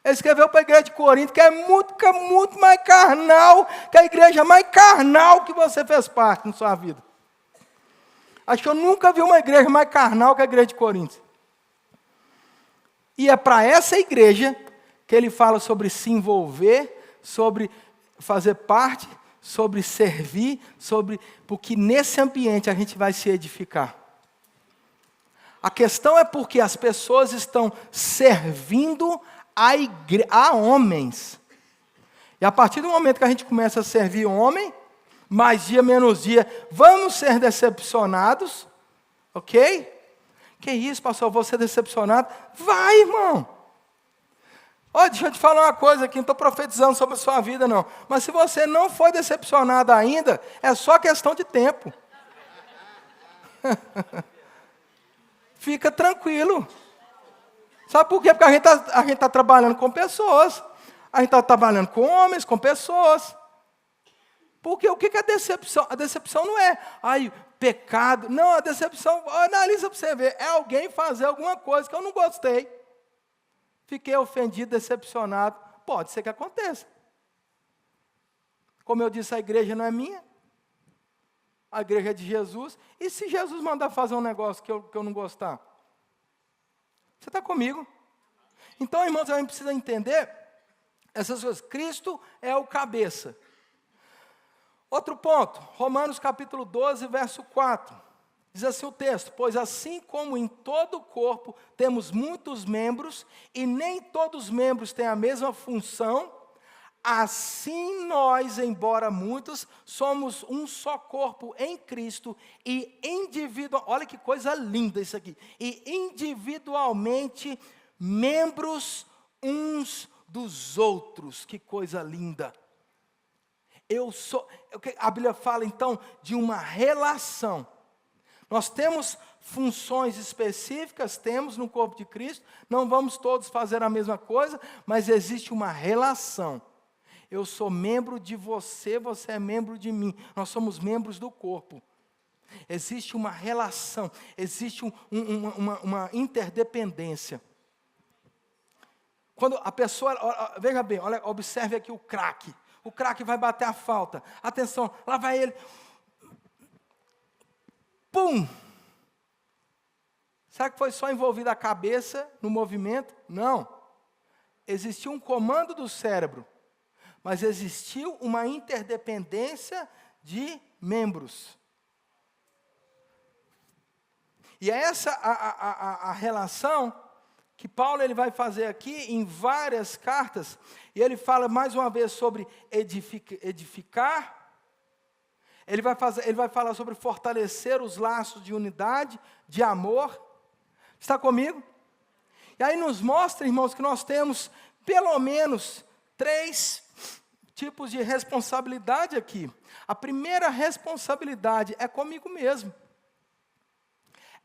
Ele escreveu para a igreja de Corinto, que é muito mais carnal, que a igreja mais carnal que você fez parte na sua vida. Acho que eu nunca vi uma igreja mais carnal que a igreja de Corinto. E é para essa igreja que ele fala sobre se envolver, sobre fazer parte, sobre servir, porque nesse ambiente a gente vai se edificar. A questão é porque as pessoas estão servindo a homens. E a partir do momento que a gente começa a servir homem, mais dia, menos dia, vamos ser decepcionados, ok? Que isso, pastor, eu vou ser decepcionado? Vai, irmão. Olha, deixa eu te falar uma coisa aqui, não estou profetizando sobre a sua vida, não. Mas se você não foi decepcionado ainda, é só questão de tempo. Fica tranquilo. Sabe por quê? Porque a gente está trabalhando com pessoas. A gente está trabalhando com homens, com pessoas. Porque o que é a decepção? A decepção não é, pecado. Não, a decepção, analisa para você ver, é alguém fazer alguma coisa que eu não gostei. Fiquei ofendido, decepcionado. Pode ser que aconteça. Como eu disse, a igreja não é minha. A igreja é de Jesus. E se Jesus mandar fazer um negócio que eu não gostar? Você está comigo? Então, irmãos, a gente precisa entender essas coisas. Cristo é o cabeça. Outro ponto, Romanos capítulo 12, verso 4. Diz assim o texto: pois assim como em todo o corpo temos muitos membros, e nem todos os membros têm a mesma função, assim nós, embora muitos, somos um só corpo em Cristo, e olha que coisa linda isso aqui, e individualmente membros uns dos outros. Que coisa linda. A Bíblia fala então de uma relação. Nós temos funções específicas, temos no corpo de Cristo, não vamos todos fazer a mesma coisa, mas existe uma relação. Eu sou membro de você, você é membro de mim, nós somos membros do corpo. Existe uma relação, existe uma interdependência. Quando a pessoa, veja bem, observe aqui o craque. O craque vai bater a falta. Atenção, lá vai ele. Pum! Será que foi só envolvida a cabeça no movimento? Não. Existiu um comando do cérebro, mas existiu uma interdependência de membros. E é essa a relação que Paulo ele vai fazer aqui em várias cartas, e ele fala mais uma vez sobre edificar. Ele vai falar sobre fortalecer os laços de unidade, de amor. Está comigo? E aí nos mostra, irmãos, que nós temos pelo menos 3 tipos de responsabilidade aqui. A primeira responsabilidade é comigo mesmo.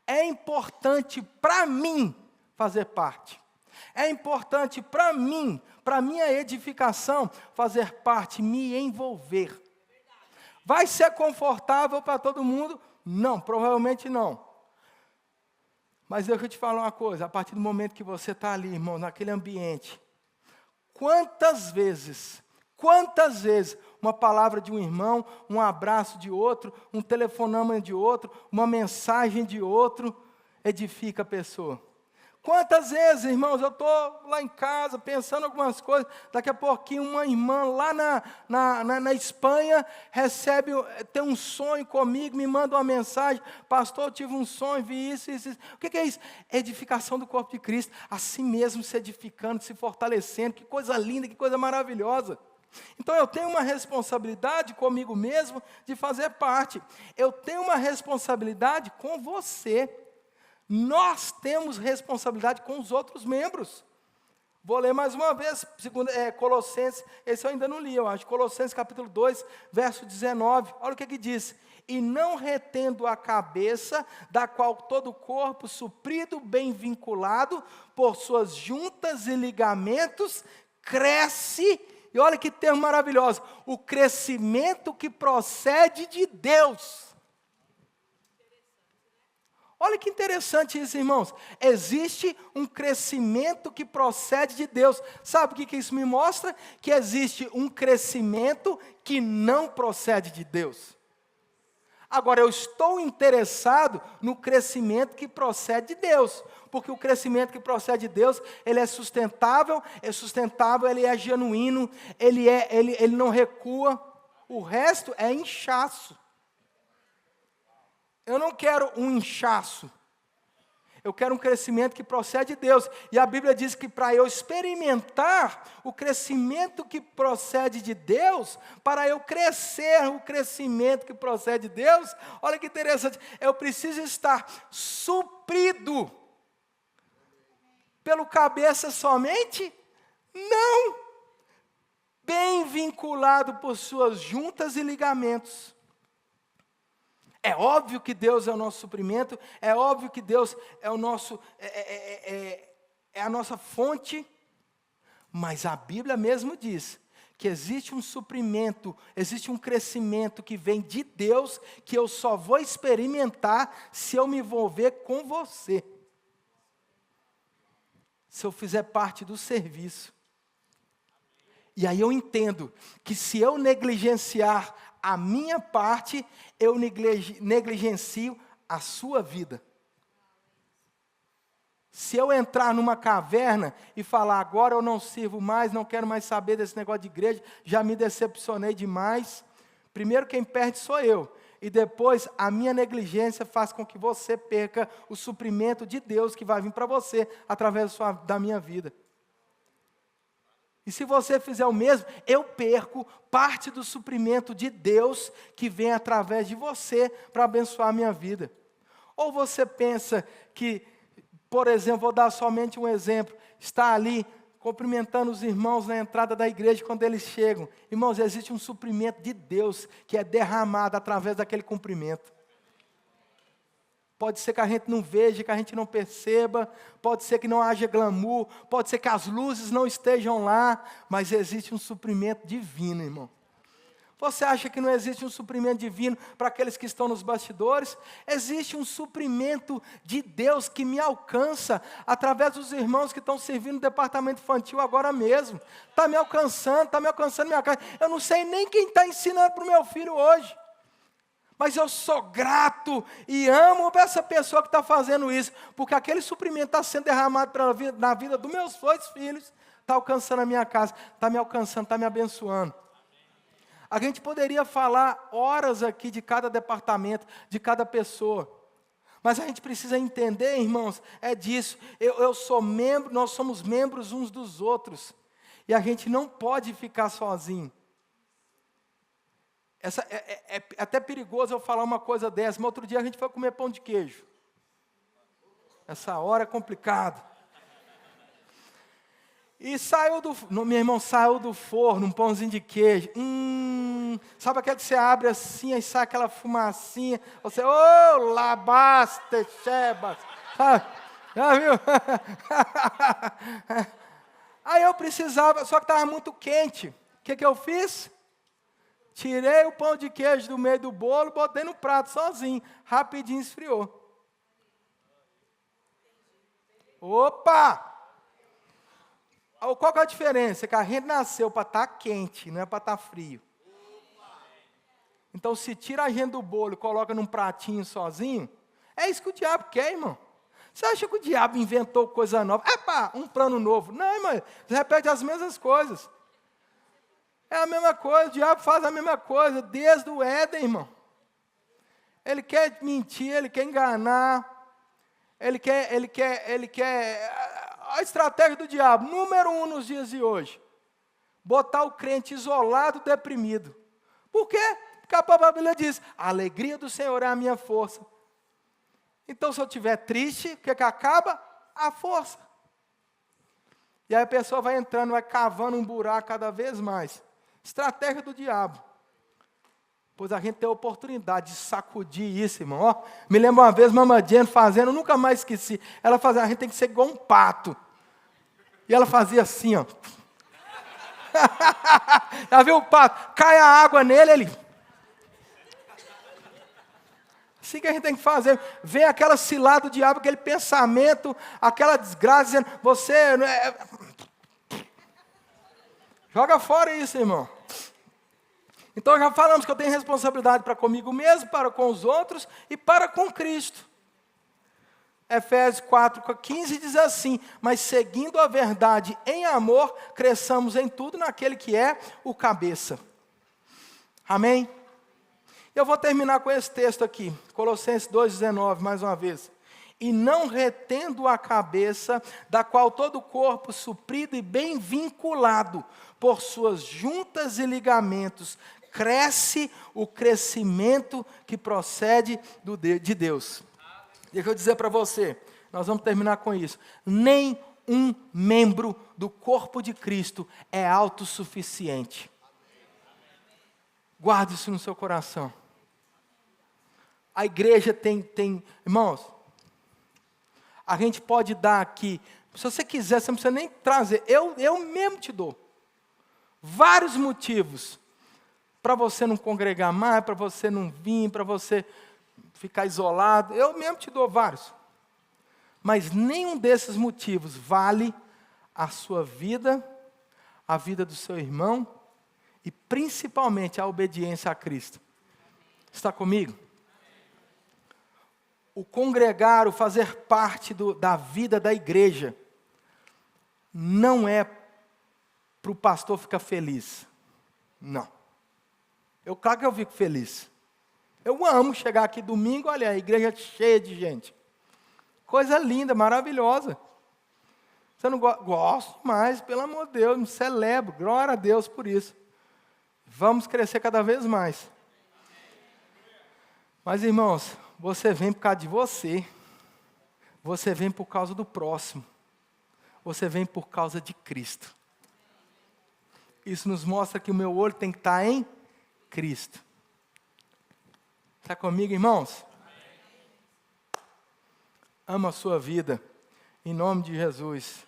É importante para mim fazer parte. É importante para mim, para minha edificação, fazer parte, me envolver. Vai ser confortável para todo mundo? Não, provavelmente não. Mas deixa eu te falar uma coisa, a partir do momento que você está ali, irmão, naquele ambiente, quantas vezes, uma palavra de um irmão, um abraço de outro, um telefonema de outro, uma mensagem de outro, edifica a pessoa. Quantas vezes, irmãos, eu estou lá em casa pensando algumas coisas, daqui a pouquinho uma irmã lá na Espanha tem um sonho comigo, me manda uma mensagem: pastor, eu tive um sonho, vi isso. O que é isso? Edificação do corpo de Cristo, assim mesmo se edificando, se fortalecendo. Que coisa linda, que coisa maravilhosa. Então eu tenho uma responsabilidade comigo mesmo de fazer parte. Eu tenho uma responsabilidade com você. Nós temos responsabilidade com os outros membros. Vou ler mais uma vez, Colossenses, esse eu ainda não li, eu acho. Colossenses capítulo 2, verso 19. Olha o que diz: e não retendo a cabeça, da qual todo o corpo, suprido, bem vinculado, por suas juntas e ligamentos, cresce. E olha que termo maravilhoso: o crescimento que procede de Deus. Olha que interessante isso, irmãos. Existe um crescimento que procede de Deus. Sabe o que isso me mostra? Que existe um crescimento que não procede de Deus. Agora, eu estou interessado no crescimento que procede de Deus. Porque o crescimento que procede de Deus, ele é sustentável, ele é genuíno, ele não recua. O resto é inchaço. Eu não quero um inchaço. Eu quero um crescimento que procede de Deus. E a Bíblia diz que para eu experimentar o crescimento que procede de Deus, para eu crescer o crescimento que procede de Deus, olha que interessante, eu preciso estar suprido pelo cabeça somente? Não. Bem vinculado por suas juntas e ligamentos. É óbvio que Deus é o nosso suprimento, é óbvio que Deus é o nosso, é a nossa fonte, mas a Bíblia mesmo diz que existe um suprimento, existe um crescimento que vem de Deus, que eu só vou experimentar se eu me envolver com você. Se eu fizer parte do serviço. E aí eu entendo que se eu negligenciar a minha parte, eu negligencio a sua vida. Se eu entrar numa caverna e falar, agora eu não sirvo mais, não quero mais saber desse negócio de igreja, já me decepcionei demais, primeiro quem perde sou eu. E depois a minha negligência faz com que você perca o suprimento de Deus que vai vir para você através da minha vida. E se você fizer o mesmo, eu perco parte do suprimento de Deus que vem através de você para abençoar a minha vida. Ou você pensa que, por exemplo, vou dar somente um exemplo, está ali cumprimentando os irmãos na entrada da igreja quando eles chegam. Irmãos, existe um suprimento de Deus que é derramado através daquele cumprimento. Pode ser que a gente não veja, que a gente não perceba, pode ser que não haja glamour, pode ser que as luzes não estejam lá, mas existe um suprimento divino, irmão. Você acha que não existe um suprimento divino para aqueles que estão nos bastidores? Existe um suprimento de Deus que me alcança através dos irmãos que estão servindo no departamento infantil agora mesmo. Está me alcançando minha casa. Eu não sei nem quem está ensinando para o meu filho hoje. Mas eu sou grato e amo essa pessoa que está fazendo isso, porque aquele suprimento está sendo derramado na vida dos meus 2 filhos, está alcançando a minha casa, está me alcançando, está me abençoando. A gente poderia falar horas aqui de cada departamento, de cada pessoa, mas a gente precisa entender, irmãos, é disso, eu sou membro, nós somos membros uns dos outros, e a gente não pode ficar sozinho. É até perigoso eu falar uma coisa dessa, mas outro dia a gente foi comer pão de queijo. Essa hora é complicado. E meu irmão, saiu do forno um pãozinho de queijo. Sabe aquele que você abre assim, e sai aquela fumacinha. Você, labaste, chebas. Já viu? Aí eu precisava, só que estava muito quente. O que eu fiz? Tirei o pão de queijo do meio do bolo, botei no prato sozinho. Rapidinho esfriou. Opa! Qual que é a diferença? Que a gente nasceu para estar quente, não é para estar frio. Então, se tira a gente do bolo e coloca num pratinho sozinho, é isso que o diabo quer, irmão. Você acha que o diabo inventou coisa nova? Um plano novo. Não, irmão, você repete as mesmas coisas. É a mesma coisa, o diabo faz a mesma coisa, desde o Éden, irmão. Ele quer mentir, ele quer enganar, ele quer... A estratégia do diabo, número 1 nos dias de hoje, botar o crente isolado, deprimido. Por quê? Porque a própria Bíblia diz, a alegria do Senhor é a minha força. Então, se eu estiver triste, o que acaba? A força. E aí a pessoa vai entrando, vai cavando um buraco cada vez mais. Estratégia do diabo. Pois a gente tem a oportunidade de sacudir isso, irmão. Me lembro uma vez, Mama Jane fazendo, nunca mais esqueci. Ela fazia, a gente tem que ser igual um pato. E ela fazia assim, ó. Já viu o pato? Cai a água nele, ele... Assim que a gente tem que fazer. Vem aquela cilada do diabo, aquele pensamento, aquela desgraça, dizendo, você não é... Joga fora isso, irmão. Então já falamos que eu tenho responsabilidade para comigo mesmo, para com os outros e para com Cristo. Efésios 4:15 diz assim, mas seguindo a verdade em amor, cresçamos em tudo naquele que é o cabeça. Amém? Eu vou terminar com esse texto aqui, Colossenses 2:19, mais uma vez. E não retendo a cabeça, da qual todo o corpo suprido e bem vinculado, por suas juntas e ligamentos, cresce o crescimento que procede de Deus. Deixa eu dizer para você, nós vamos terminar com isso. Nem um membro do corpo de Cristo é autossuficiente. Guarde isso no seu coração. A igreja tem, irmãos, a gente pode dar aqui, se você quiser, você não precisa nem trazer, eu mesmo te dou. Vários motivos para você não congregar mais, para você não vir, para você ficar isolado, eu mesmo te dou vários. Mas nenhum desses motivos vale a sua vida, a vida do seu irmão e principalmente a obediência a Cristo. Está comigo? O congregar, o fazer parte da vida da igreja, não é para o pastor ficar feliz. Não. Claro que eu fico feliz. Eu amo chegar aqui domingo, olha, a igreja cheia de gente. Coisa linda, maravilhosa. Você não gosto mais, pelo amor de Deus, me celebro, glória a Deus por isso. Vamos crescer cada vez mais. Mas, irmãos, você vem por causa de você. Você vem por causa do próximo. Você vem por causa de Cristo. Isso nos mostra que o meu olho tem que estar em Cristo. Está comigo, irmãos? Ama a sua vida. Em nome de Jesus.